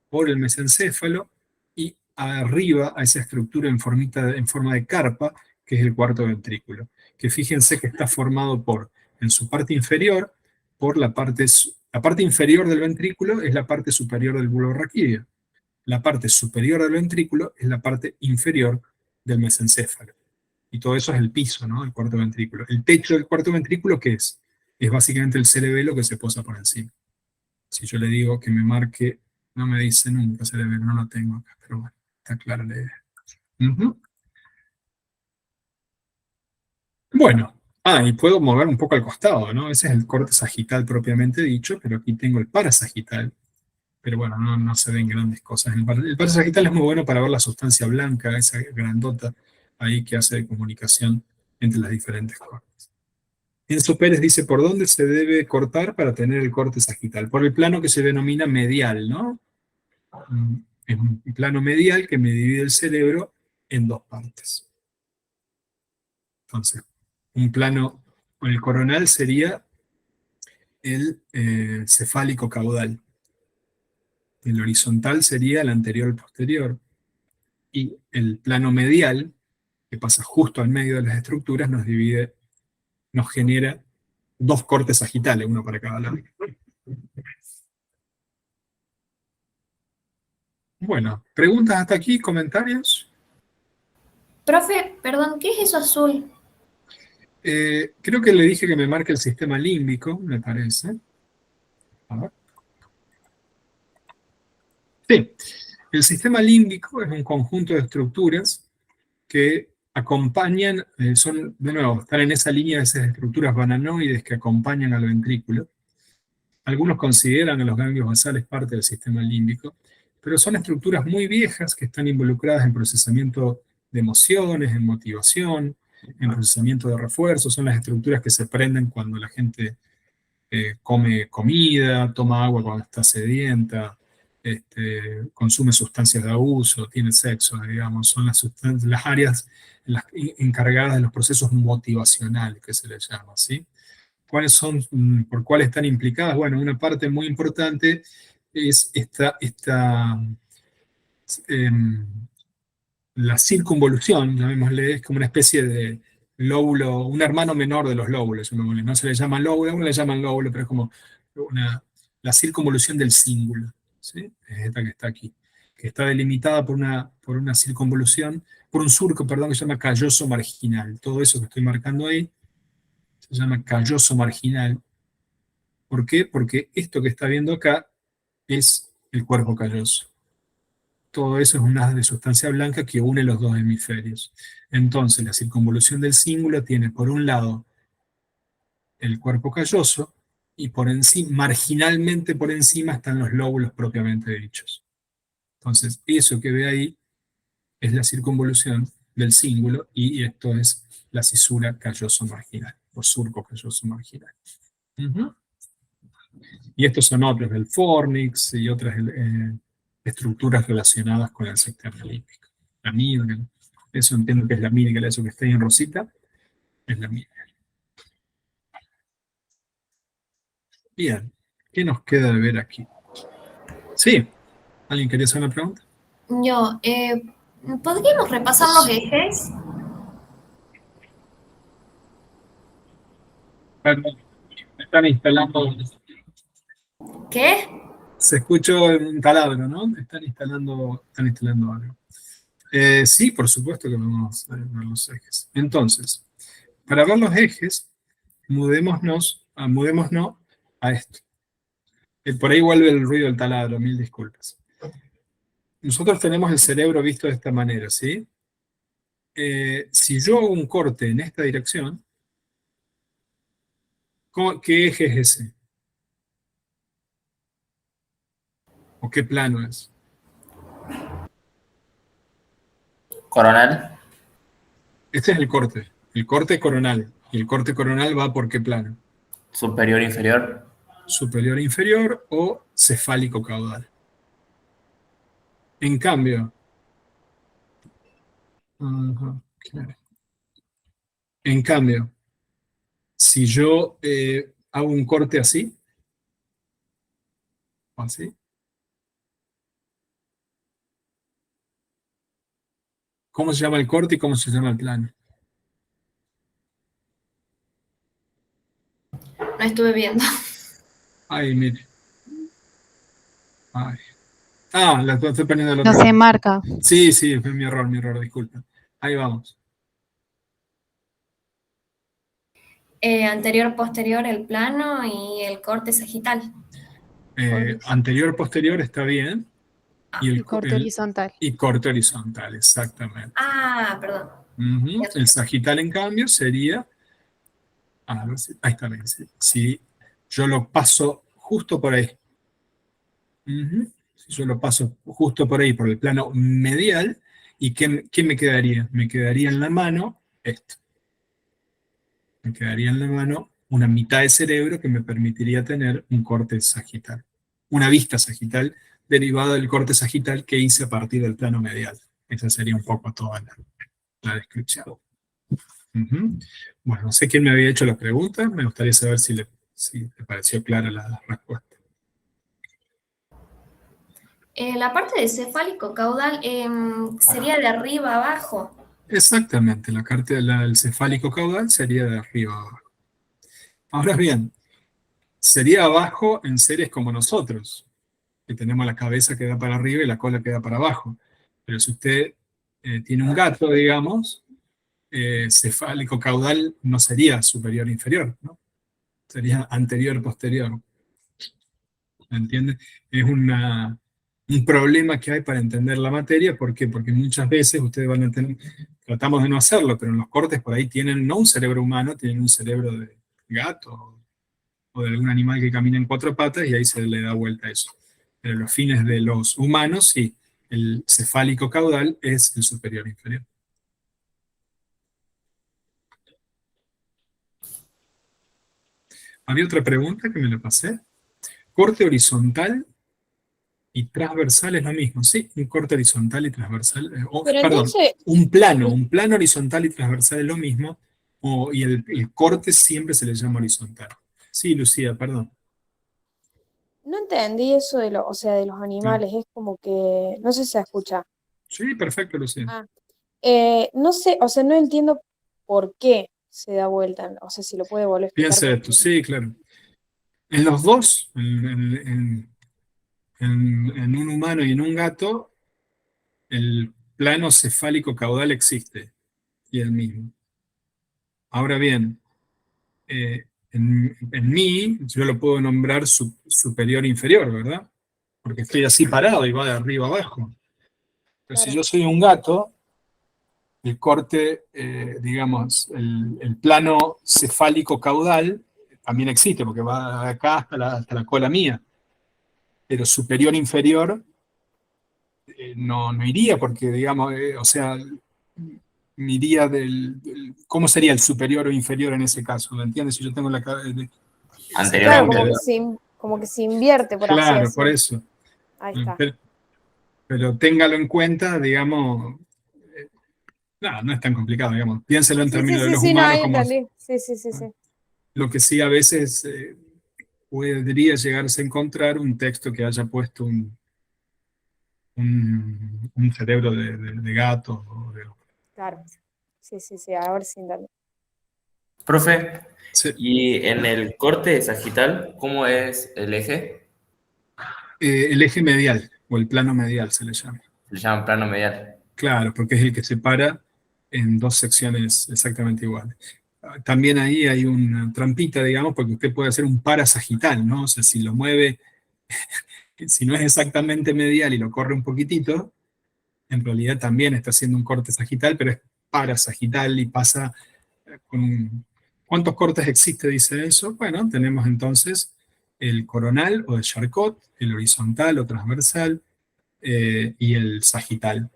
por el mesencéfalo y arriba a esa estructura en forma de carpa, que es el cuarto ventrículo. Que fíjense que está formado en su parte inferior, por la parte inferior del ventrículo es la parte superior del bulbo raquídeo. La parte superior del ventrículo es la parte inferior del mesencéfalo. Y todo eso es el piso, ¿no? El cuarto ventrículo. El techo del cuarto ventrículo, ¿qué es? Es básicamente el cerebelo que se posa por encima. Si yo le digo que me marque, no me dice nunca cerebelo, no lo tengo acá, pero bueno, está clara la idea. Bueno, y puedo mover un poco al costado, ¿no? Ese es el corte sagital propiamente dicho, pero aquí tengo el parasagital. Pero bueno, no se ven grandes cosas. El parasagital es muy bueno para ver la sustancia blanca, esa grandota ahí que hace de comunicación entre las diferentes cortes. Enzo Pérez dice, ¿por dónde se debe cortar para tener el corte sagital? Por el plano que se denomina medial, ¿no? Es un plano medial que me divide el cerebro en dos partes. Entonces, un plano, el coronal sería el cefálico caudal. El horizontal sería el anterior al posterior. y el plano medial, que pasa justo al medio de las estructuras, nos genera dos cortes sagitales, uno para cada lado. Bueno, ¿preguntas hasta aquí? ¿Comentarios? Profe, perdón, ¿qué es eso azul? Creo que le dije que me marque el sistema límbico, me parece. A ver. Sí, el sistema límbico es un conjunto de estructuras que acompañan, de nuevo, están en esa línea de esas estructuras bananoides que acompañan al ventrículo. Algunos consideran a los ganglios basales parte del sistema límbico, pero son estructuras muy viejas que están involucradas en procesamiento de emociones, en motivación, en procesamiento de refuerzos. Son las estructuras que se prenden cuando la gente come comida, toma agua cuando está sedienta, consume sustancias de abuso, tiene sexo, digamos. Son las áreas encargadas de los procesos motivacionales, que se les llama, ¿sí? ¿Cuáles son, por cuáles están implicadas? Bueno, una parte muy importante es la circunvolución, llamémosle, es como una especie de lóbulo, un hermano menor de los lóbulos, llamémosle. No se le llama lóbulo, algunos le llaman lóbulo, pero es como la circunvolución del cíngulo, ¿sí? Es esta que está aquí, que está delimitada por una circunvolución, por un surco, perdón, que se llama calloso marginal. Todo eso que estoy marcando ahí se llama calloso marginal. ¿Por qué? Porque esto que está viendo acá es el cuerpo calloso. Todo eso es un haz de sustancia blanca que une los dos hemisferios. Entonces, la circunvolución del cíngulo tiene por un lado el cuerpo calloso y por encima, marginalmente por encima están los lóbulos propiamente dichos. Entonces, eso que ve ahí es la circunvolución del cíngulo y esto es la cisura calloso marginal, o surco calloso marginal. Y estos son otros, el fornix y otras estructuras relacionadas con el sistema límbico. La amígdala, eso entiendo que es la amígdala, eso que está ahí en rosita, es la amígdala. Bien, ¿qué nos queda de ver aquí? Sí, ¿alguien quería hacer una pregunta? Yo, ¿podríamos repasar los ejes? Perdón, me están instalando. ¿Qué? Se escuchó un taladro, ¿no? Están instalando algo. Sí, por supuesto que vamos a ver los ejes. Entonces, para ver los ejes, mudémonos a esto. Por ahí vuelve el ruido del taladro, mil disculpas. Nosotros tenemos el cerebro visto de esta manera, ¿sí? Si yo hago un corte en esta dirección, ¿qué eje es ese? ¿O qué plano es? Coronal. Este es el corte coronal. ¿Y el corte coronal va por qué plano? Superior, inferior. Superior, inferior o cefálico caudal. En cambio, si yo hago un corte así, ¿cómo se llama el corte y cómo se llama el plano? No estuve viendo. Ay, mire. Ay. Ah, la estoy poniendo No se marca. Sí, fue mi error, disculpa. Ahí vamos. Anterior, posterior, el plano y el corte sagital. Anterior, posterior está bien. Y corte horizontal. Y corte horizontal, exactamente. Ah, perdón. El sagital, en cambio, sería... A ver si, ahí está bien. Si yo lo paso justo por ahí. Si yo lo paso justo por ahí, por el plano medial, ¿y qué me quedaría? Me quedaría en la mano esto. Me quedaría en la mano una mitad de cerebro que me permitiría tener un corte sagital. Una vista sagital derivada del corte sagital que hice a partir del plano medial. Esa sería un poco toda la descripción. Bueno, no sé quién me había hecho la pregunta. Me gustaría saber si le pareció clara la respuesta. La parte del cefálico caudal sería de arriba a abajo. Exactamente, la parte del cefálico caudal sería de arriba a abajo. Ahora bien, sería abajo en seres como nosotros, que tenemos la cabeza que da para arriba y la cola que da para abajo. Pero si usted tiene un gato, digamos, cefálico caudal no sería superior e inferior, ¿no? Sería anterior posterior. ¿Me entiende? Es un problema que hay para entender la materia. ¿Por qué? Porque muchas veces ustedes van a tener, tratamos de no hacerlo, pero en los cortes por ahí tienen no un cerebro humano, tienen un cerebro de gato o de algún animal que camina en cuatro patas y ahí se le da vuelta a eso. Pero los fines de los humanos, sí, el cefálico caudal es el superior e inferior. Había otra pregunta que me la pasé. Corte horizontal y transversal es lo mismo, sí, un corte horizontal y transversal, Pero perdón, entonces, un plano horizontal y transversal es lo mismo, y el corte siempre se le llama horizontal. Sí, Lucía, perdón. no entendí eso de o sea, de los Sí, animales, es como que, no sé si se escucha. sí, perfecto, Lucía. Ah, no sé, o sea, no entiendo por qué se da vuelta, o sea, si lo puede volver a explicar. Piensa esto, sí, claro. En los dos, en un humano y en un gato, el plano cefálico caudal existe, y el mismo. Ahora bien, en mí, yo lo puedo nombrar superior e inferior, ¿verdad? Porque estoy así parado y va de arriba a abajo. Pero si Claro, yo soy un gato, el corte, digamos, el plano cefálico caudal también existe, porque va de acá hasta la cola mía. Pero superior e inferior no iría, porque, digamos, o sea, me iría ¿cómo sería el superior o inferior en ese caso? ¿Me entiendes? Si yo tengo la cabeza. Anterior a claro, como que posterior. se, como que se invierte, por así Claro, por decirlo. eso. Ahí está. Pero téngalo en cuenta, digamos, no es tan complicado, digamos. Piénselo en Sí, sí, términos de sí, los sí, no, humanos ahí como entendí. Sí, sí, sí, sí. lo que sí a veces podría llegarse a encontrar un texto que haya puesto un cerebro de gato. Claro. Sí, sí, sí, ahora sí entendí. Profe, Sí. y en el corte sagital, ¿cómo es el eje? El eje medial, o el plano medial se le llama. Se le llama plano medial. Claro, porque es el que separa en dos secciones exactamente iguales. También ahí hay una trampita, digamos, porque usted puede hacer un parasagital, ¿no? O sea, si lo mueve, si no es exactamente medial y lo corre un poquitito, en realidad también está haciendo un corte sagital, pero es parasagital y pasa con ¿Cuántos cortes existe? Dice eso. Bueno, tenemos entonces el coronal o de Charcot, el horizontal o transversal, y el sagital,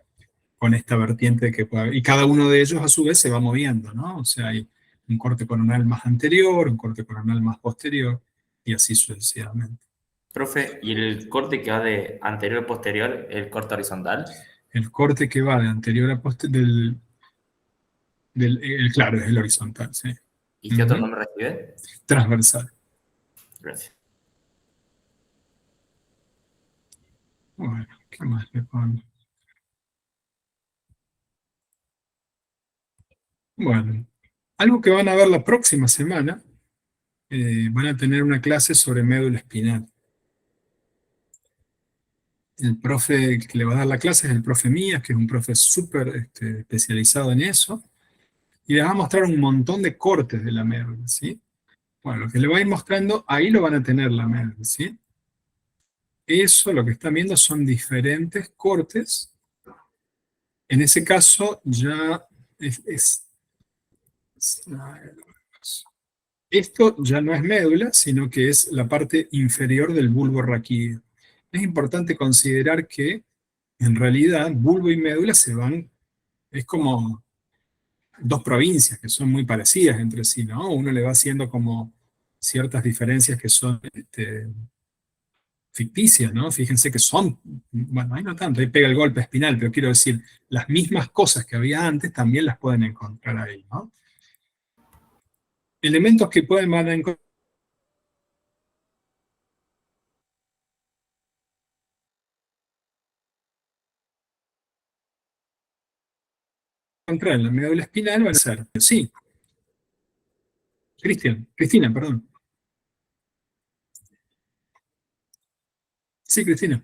con esta vertiente que puede, y cada uno de ellos a su vez se va moviendo, ¿no? O sea, hay un corte coronal más anterior, un corte coronal más posterior, y así sucesivamente. Profe, ¿y el corte que va de anterior a posterior, el corte horizontal? El corte que va de anterior a posterior, claro, es el horizontal, sí. ¿Y qué otro Ujú. nombre recibe? Transversal. Gracias. Bueno, ¿qué más le pongo? Bueno, algo que van a ver la próxima semana, van a tener una clase sobre médula espinal. El profe que le va a dar la clase es el profe Mías, que es un profe súper especializado en eso, y les va a mostrar un montón de cortes de la médula, ¿sí? Bueno, lo que le va a ir mostrando, ahí lo van a tener la médula, ¿sí? Eso, lo que están viendo son diferentes cortes. En ese caso, ya esto ya no es médula, sino que es la parte inferior del bulbo raquídeo. Es importante considerar que, en realidad, bulbo y médula es como dos provincias que son muy parecidas entre sí, ¿no? Uno le va haciendo como ciertas diferencias que son ficticias, ¿no? Fíjense que son, bueno, ahí no tanto, ahí pega el golpe espinal, pero quiero decir, las mismas cosas que había antes también las pueden encontrar ahí, ¿no? Elementos que van a encontrar encontrar en la médula espinal van a ser, sí, Cristina, perdón. Sí, Cristina.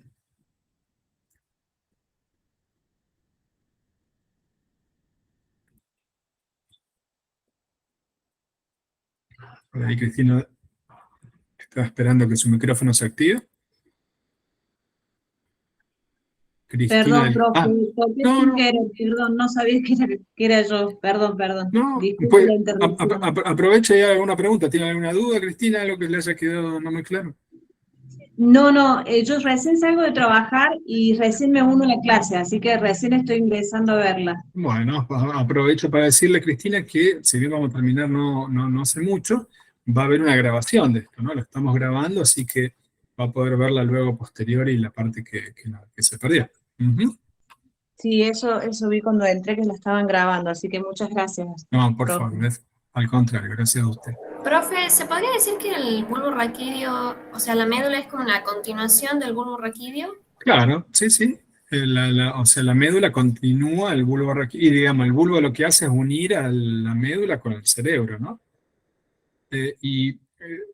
Por ahí Cristina estaba esperando que su micrófono se active. Cristina Perdón, profe, toqué no, sin no, querer, perdón, no sabía que era yo, perdón, perdón. no. Disculpe Pues, la interrupción. aprovecha y haga alguna pregunta. ¿Tiene alguna duda, Cristina? ¿Algo que le haya quedado no muy claro? No, no, yo recién salgo de trabajar y recién me uno a la clase, así que recién estoy ingresando a verla. Bueno, aprovecho para decirle, Cristina, que si bien vamos a terminar no hace mucho, va a haber una grabación de esto, ¿no? Lo estamos grabando, así que va a poder verla luego posterior y la parte que se perdió. Ujú. Sí, eso vi cuando entré que la estaban grabando, así que muchas gracias, No, por profe. favor, al contrario, gracias a usted. Profe, ¿se podría decir que el bulbo raquídeo, o sea, la médula es como una continuación del bulbo raquídeo? Claro, sí, sí. O sea, la médula continúa el bulbo y digamos, el bulbo lo que hace es unir a la médula con el cerebro, ¿no?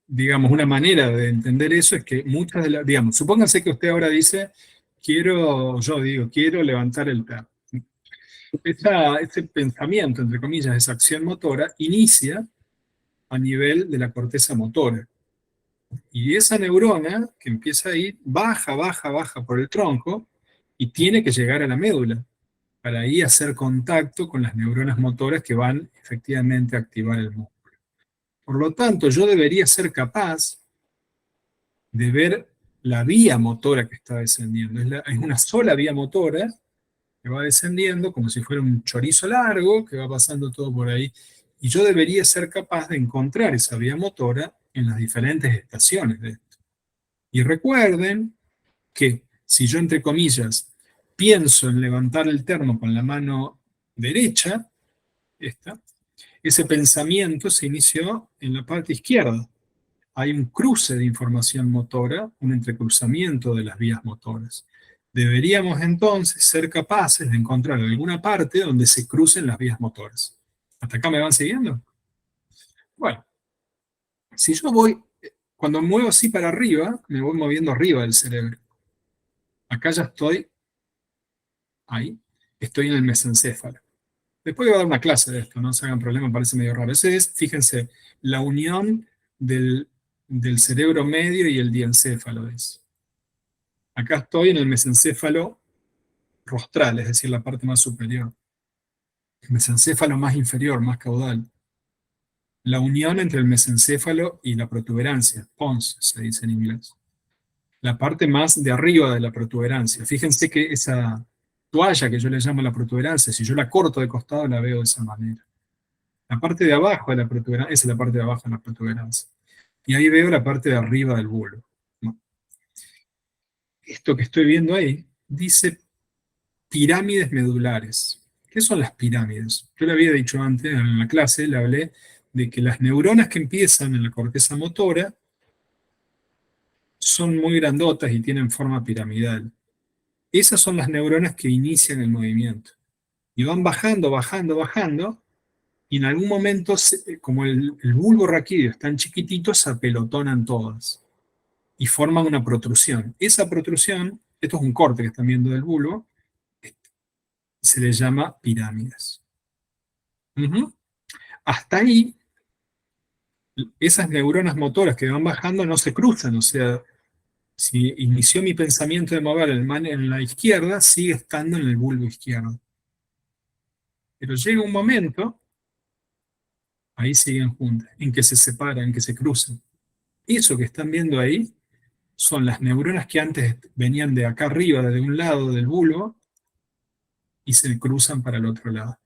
Digamos, una manera de entender eso es que muchas de las, digamos, supóngase que usted ahora dice, quiero levantar el perro. Ese pensamiento, entre comillas, esa acción motora, inicia a nivel de la corteza motora. Y esa neurona que empieza ahí, baja por el tronco y tiene que llegar a la médula para ahí hacer contacto con las neuronas motoras que van efectivamente a activar el músculo. Por lo tanto, yo debería ser capaz de ver la vía motora que está descendiendo. Es una sola vía motora que va descendiendo como si fuera un chorizo largo que va pasando todo por ahí. Y yo debería ser capaz de encontrar esa vía motora en las diferentes estaciones de esto. Y recuerden que si yo, entre comillas, pienso en levantar el termo con la mano derecha, ese pensamiento se inició en la parte izquierda. Hay un cruce de información motora, un entrecruzamiento de las vías motoras. Deberíamos entonces ser capaces de encontrar alguna parte donde se crucen las vías motoras. ¿Hasta acá me van siguiendo? Bueno, si yo cuando me muevo así para arriba, me voy moviendo arriba del cerebro. Acá ya ahí, estoy en el mesencéfalo. Después voy a dar una clase de esto, no se hagan problema, parece medio raro. Ese es, fíjense, la unión del cerebro medio y el diencéfalo es. Acá estoy en el mesencéfalo rostral, es decir, la parte más superior. El mesencéfalo más inferior, más caudal. La unión entre el mesencéfalo y la protuberancia, pons se dice en inglés. La parte más de arriba de la protuberancia. Fíjense que esa toalla que yo le llamo la protuberancia, si yo la corto de costado la veo de esa manera. La parte de abajo de la protuberancia, esa es la parte de abajo de la protuberancia. Y ahí veo la parte de arriba del bulbo. Esto que estoy viendo ahí dice pirámides medulares. ¿Qué son las pirámides? Yo le había dicho antes en la clase, le hablé de que las neuronas que empiezan en la corteza motora son muy grandotas y tienen forma piramidal. Esas son las neuronas que inician el movimiento. Y van bajando, y en algún momento, como el bulbo raquídeo es tan chiquitito, se apelotonan todas y forman una protrusión. Esa protrusión, esto es un corte que están viendo del bulbo, se le llama pirámides. Ujú. Hasta ahí, esas neuronas motoras que van bajando no se cruzan, o sea, si inició mi pensamiento de mover el man en la izquierda, sigue estando en el bulbo izquierdo. Pero llega un momento, ahí siguen juntas, en que se separan, en que se cruzan. Eso que están viendo ahí son las neuronas que antes venían de acá arriba, de un lado del bulbo, y se cruzan para el otro lado.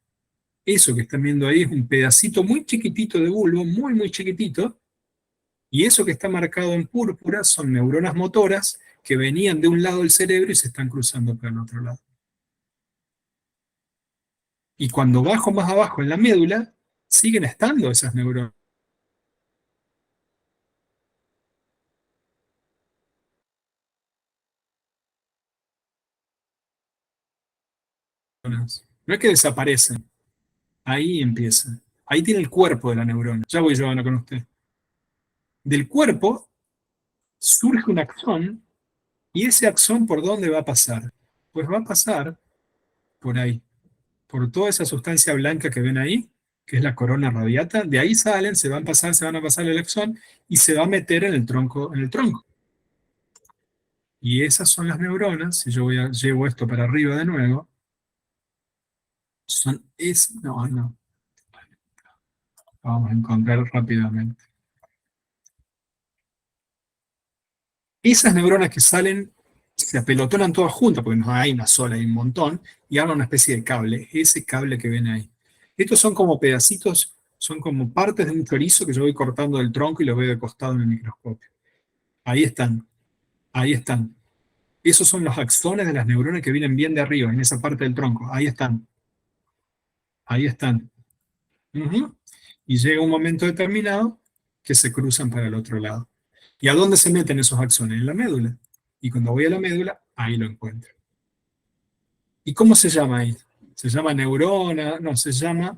Eso que están viendo ahí es un pedacito muy chiquitito de bulbo, muy chiquitito, y eso que está marcado en púrpura son neuronas motoras que venían de un lado del cerebro y se están cruzando para el otro lado. Y cuando bajo más abajo en la médula, siguen estando esas neuronas. No es que desaparecen, Ahí empieza. Ahí tiene el cuerpo de la neurona. Ya voy, Giovanna, con usted. Del cuerpo surge un axón, y ese axón, ¿por dónde va a pasar? Pues va a pasar por ahí, por toda esa sustancia blanca que ven ahí, que es la corona radiata. De ahí salen, se van a pasar el axón, y se va a meter en el tronco, Y esas son las neuronas, si yo llevo esto para arriba de nuevo, no, vamos a encontrar rápidamente. Esas neuronas que salen, se apelotonan todas juntas, porque no hay una sola, hay un montón, y arman una especie de cable, ese cable que ven ahí. Estos son como pedacitos, son como partes de un chorizo que yo voy cortando del tronco y los veo de costado en el microscopio. Ahí están, ahí están. Esos son los axones de las neuronas que vienen bien de arriba, en esa parte del tronco. Ahí están. Ahí están. Ujú. Y llega un momento determinado que se cruzan para el otro lado. ¿Y a dónde se meten esos axones? En la médula. Y cuando voy a la médula, ahí lo encuentro. ¿Y cómo se llama ahí? ¿Se llama neurona? No, se llama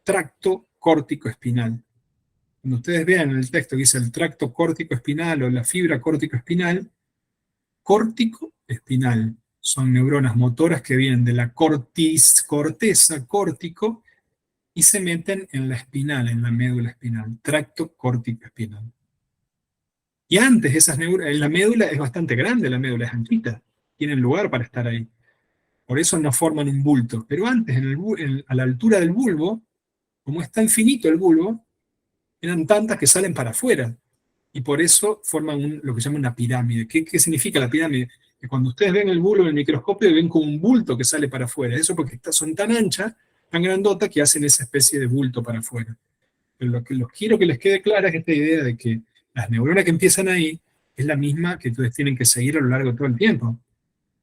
tracto córtico espinal. Cuando ustedes vean en el texto que dice el tracto córtico espinal o la fibra córtico espinal, córtico espinal son neuronas motoras que vienen de la corteza, córtico, y se meten en la espinal, en la médula espinal, tracto córtico espinal. Y antes esas neuronas, la médula es bastante grande, la médula es anchita, tienen lugar para estar ahí. Por eso no forman un bulto. Pero antes, a la altura del bulbo, como es tan finito el bulbo, eran tantas que salen para afuera. Y por eso forman lo que se llama una pirámide. ¿Qué significa la pirámide? Que cuando ustedes ven el bulbo en el microscopio, ven como un bulto que sale para afuera. Eso porque son tan anchas, tan grandotas, que hacen esa especie de bulto para afuera. Pero lo que quiero que les quede clara es esta idea de que las neuronas que empiezan ahí es la misma que ustedes tienen que seguir a lo largo de todo el tiempo.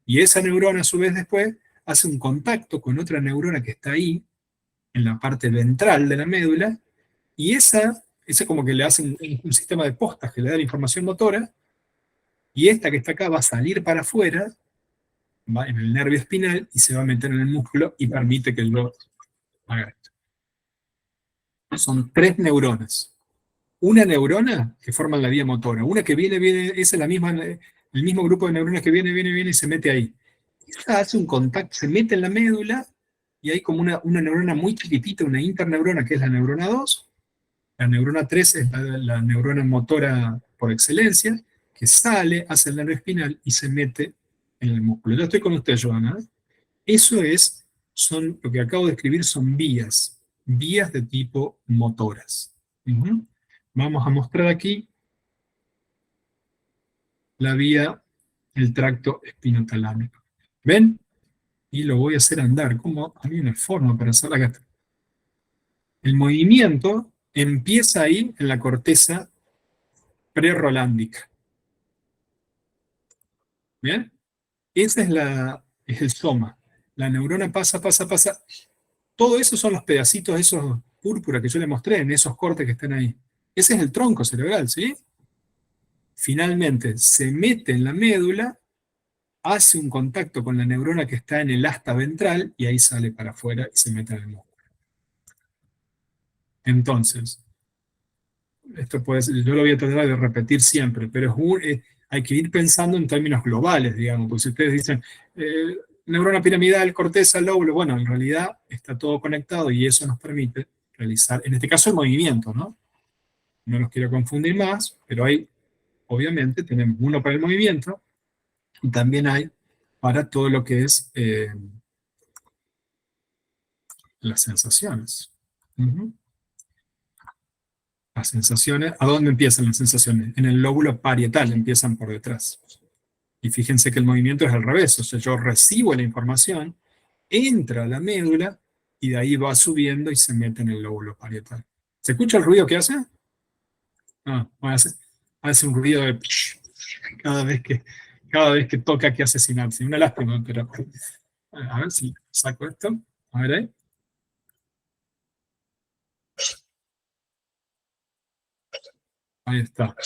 Y esa neurona, a su vez, después hace un contacto con otra neurona que está ahí, en la parte ventral de la médula, y esa como que le hace un sistema de postas que le da la información motora, y esta que está acá va a salir para afuera, va en el nervio espinal, y se va a meter en el músculo, y permite que el lo haga esto. Son 3 neuronas. Una neurona que forman la vía motora, una que viene, esa es el mismo grupo de neuronas que viene y se mete ahí. Esta hace un contacto, se mete en la médula, y hay como una neurona muy chiquitita, una interneurona, que es la neurona 2, la neurona 3 es la neurona motora por excelencia, que sale, hace el nervio espinal y se mete en el músculo. Ya estoy con usted, Joana. Eso lo que acabo de escribir son vías de tipo motoras. Vamos a mostrar aquí la vía, el tracto espinotalámico. ¿Ven? Y lo voy a hacer andar. ¿Cómo? Hay una forma para hacerla acá. El movimiento empieza ahí en la corteza prerolándica. ¿Bien? Ese es el soma. La neurona pasa. Todo eso son los pedacitos, esos púrpura que yo le mostré, en esos cortes que están ahí. Ese es el tronco cerebral, ¿sí? Finalmente se mete en la médula, hace un contacto con la neurona que está en el asta ventral, y ahí sale para afuera y se mete en el músculo. Entonces, esto puede ser, yo lo voy a tratar de repetir siempre, pero hay que ir pensando en términos globales, digamos, porque si ustedes dicen neurona piramidal, corteza, lóbulo, bueno, en realidad está todo conectado y eso nos permite realizar, en este caso, el movimiento, ¿no? No los quiero confundir más, pero obviamente, tenemos uno para el movimiento y también hay para todo lo que es las sensaciones. Las sensaciones, ¿a dónde empiezan las sensaciones? En el lóbulo parietal, empiezan por detrás. Y fíjense que el movimiento es al revés, o sea, yo recibo la información, entra a la médula, y de ahí va subiendo y se mete en el lóbulo parietal. ¿Se escucha el ruido que hace? Bueno, hace un ruido de cada vez que toca que hace sinapsis. Una lástima, pero a ver si saco esto. A ver ahí. Ahí está.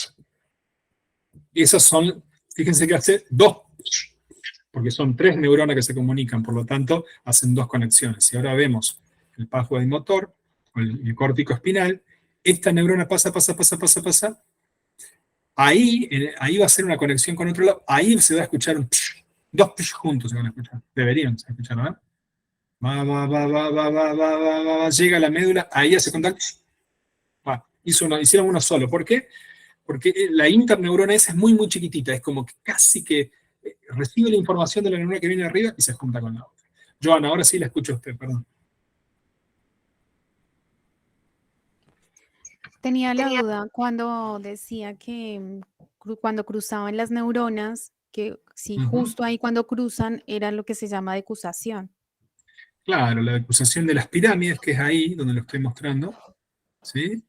Esas son, fíjense que hace 2, porque son 3 neuronas que se comunican, por lo tanto, hacen 2 conexiones. Y ahora vemos el pathway motor, o el córtico espinal, esta neurona pasa, ahí va a ser una conexión con otro lado, ahí se va a escuchar un psh, dos psh juntos se van a escuchar, deberían escuchar, ¿no? Va, llega a la médula, ahí hace contacto, hicieron uno solo. ¿Por qué? Porque la interneurona esa es muy, muy chiquitita, es como que casi que recibe la información de la neurona que viene arriba y se junta con la otra. Joana, ahora sí la escucho a usted, perdón. Tenía la duda cuando decía que cuando cruzaban las neuronas, que si justo ahí cuando cruzan era lo que se llama decusación. Claro, la decusación de las pirámides, que es ahí donde lo estoy mostrando, ¿sí?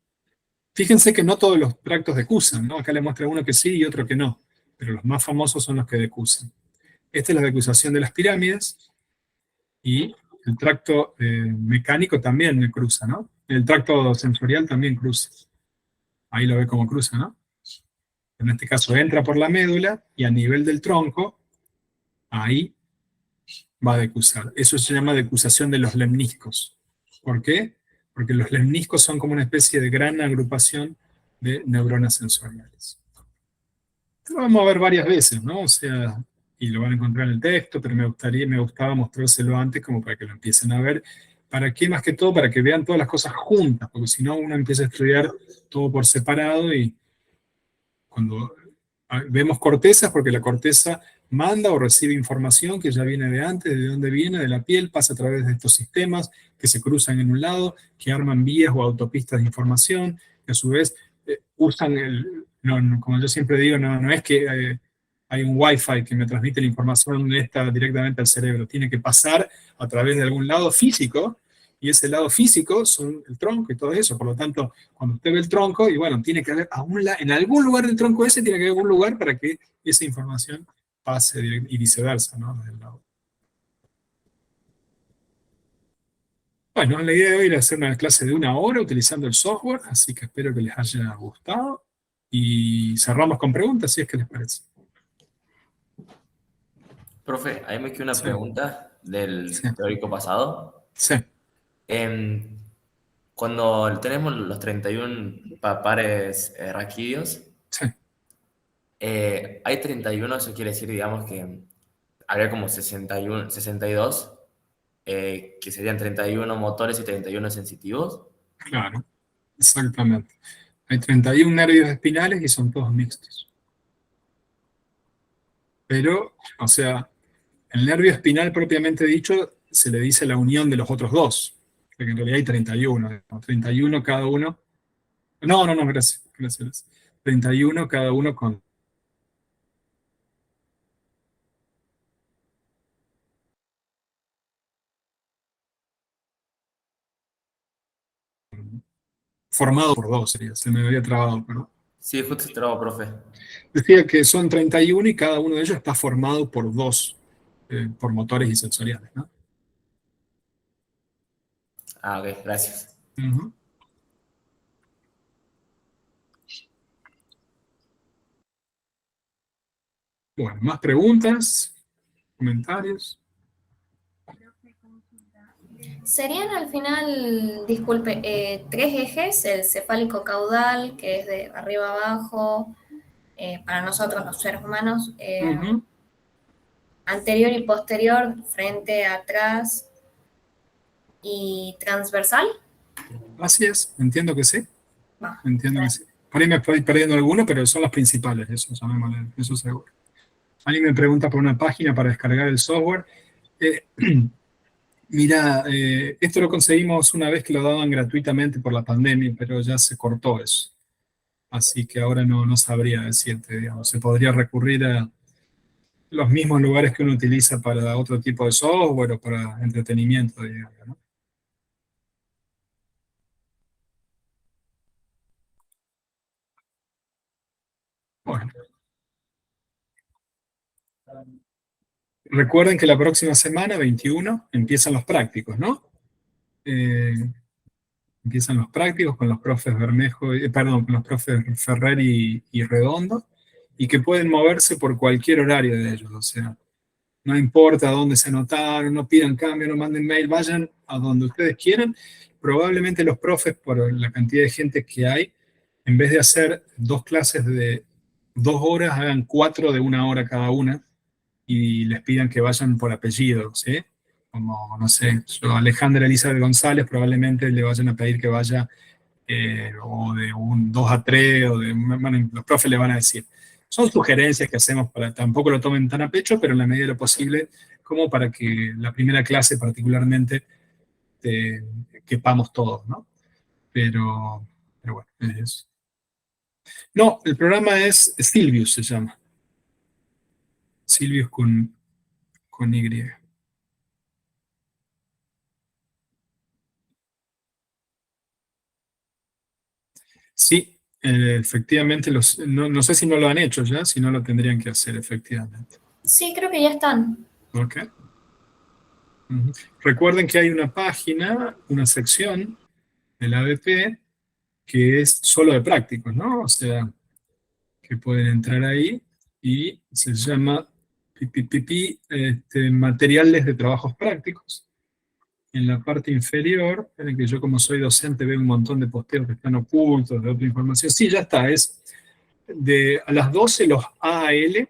Fíjense que no todos los tractos decusan, ¿no? Acá le muestra uno que sí y otro que no, pero los más famosos son los que decusan. Esta es la decusación de las pirámides y el tracto mecánico también cruza, ¿no? El tracto sensorial también cruza. Ahí lo ve como cruza, ¿no? En este caso entra por la médula y a nivel del tronco, ahí va a decusar. Eso se llama decusación de los lemniscos. ¿Por qué? Porque los lemniscos son como una especie de gran agrupación de neuronas sensoriales. Lo vamos a ver varias veces, ¿no? O sea, y lo van a encontrar en el texto, pero me gustaba mostrárselo antes como para que lo empiecen a ver. ¿Para qué? Más que todo para que vean todas las cosas juntas, porque si no uno empieza a estudiar todo por separado y cuando vemos cortezas, porque la corteza manda o recibe información que ya viene de antes, de dónde viene, de la piel, pasa a través de estos sistemas que se cruzan en un lado, que arman vías o autopistas de información, que a su vez usan como yo siempre digo, no es que hay un wifi que me transmite la información esta directamente al cerebro, tiene que pasar a través de algún lado físico, y ese lado físico son el tronco y todo eso. Por lo tanto, cuando usted ve el tronco, y bueno, tiene que haber en algún lugar del tronco ese, tiene que haber algún lugar para que esa información pase y viceversa, ¿no? Del lado. Bueno, la idea de hoy era hacer una clase de 1 hora utilizando el software, así que espero que les haya gustado. Y cerramos con preguntas, si es que les parece. Profe, ahí me queda una Sí. pregunta del Sí. teórico pasado. Sí, Cuando tenemos los 31 pares raquídeos, sí. hay 31, eso quiere decir, digamos, que habría como 62, que serían 31 motores y 31 sensitivos. Claro, exactamente. Hay 31 nervios espinales y son todos mixtos. Pero, o sea, el nervio espinal propiamente dicho se le dice la unión de los otros dos, porque en realidad hay 31, ¿no? 31 cada uno. No, gracias. 31 cada uno con formado por dos, sería, se me había trabado, pero Sí, justo se trabó, profe. decía que son 31 y cada uno de ellos está formado por dos, por motores y sensoriales, ¿no? Ah, ok, gracias. Ujú. Bueno, más preguntas, comentarios. Serían al final, disculpe, 3 ejes, el cefálico caudal, que es de arriba abajo, para nosotros los seres humanos, Ujú. anterior y posterior, frente, atrás y transversal. Así es, entiendo que sí. Va, Entiendo que sí. Por ahí me estoy perdiendo alguno, pero son las principales, eso seguro. Alguien me pregunta por una página para descargar el software. Mira, esto lo conseguimos una vez que lo daban gratuitamente por la pandemia, pero ya se cortó eso. Así que ahora no sabría decirte, digamos. Se podría recurrir a los mismos lugares que uno utiliza para otro tipo de software o para entretenimiento, digamos, ¿no? Bueno. Recuerden que la próxima semana, 21, empiezan los prácticos, ¿no? Empiezan los prácticos con los profes Bermejo, con los profes Ferrer y Redondo, y que pueden moverse por cualquier horario de ellos, o sea, no importa dónde se anotaron, no pidan cambio, no manden mail, vayan a donde ustedes quieran. Probablemente los profes, por la cantidad de gente que hay, en vez de hacer 2 clases de 2 horas, hagan 4 de 1 hora cada una y les pidan que vayan por apellido, ¿sí? Como, no sé, yo a Alejandra Elizabeth González probablemente le vayan a pedir que vaya o de un 2 a 3, o de, bueno, los profes le van a decir. Son sugerencias que hacemos para, tampoco lo tomen tan a pecho, pero en la medida de lo posible, como para que la primera clase particularmente quepamos todos, ¿no? Pero bueno, es eso. No, el programa es Silvius, se llama. Silvius con Y. Sí, efectivamente, no sé si no lo han hecho ya, si no lo tendrían que hacer, efectivamente. Sí, creo que ya están. Ok. Ujú. Recuerden que hay una página, una sección del ABP que es solo de prácticos, ¿no? O sea, que pueden entrar ahí y se llama materiales de trabajos prácticos. En la parte inferior, en que yo como soy docente veo un montón de posteos que están ocultos, de otra información. Sí, ya está, es a las 12 los AAL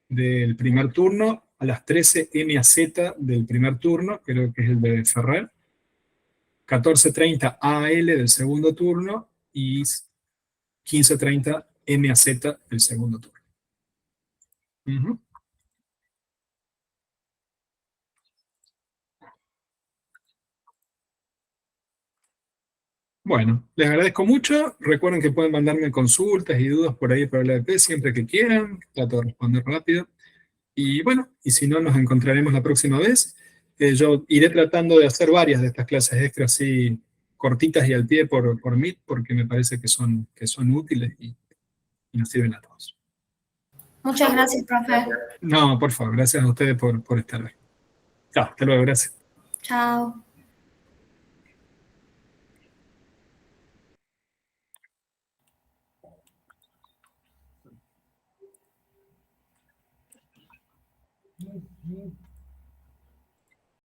del primer turno, a las 13 M a Z del primer turno, creo que es el de Ferrer, 14:30 AL del segundo turno y 15:30 M a Z del segundo turno. Ujú. Bueno, les agradezco mucho. Recuerden que pueden mandarme consultas y dudas por ahí para el ADP siempre que quieran. Trato de responder rápido. Y bueno, y si no, nos encontraremos la próxima vez. Yo iré tratando de hacer varias de estas clases extras así cortitas y al pie por Meet, porque me parece que son útiles y nos sirven a todos. Muchas gracias, profe. No, por favor, gracias a ustedes por estar ahí. Chao, hasta luego, gracias. Chao.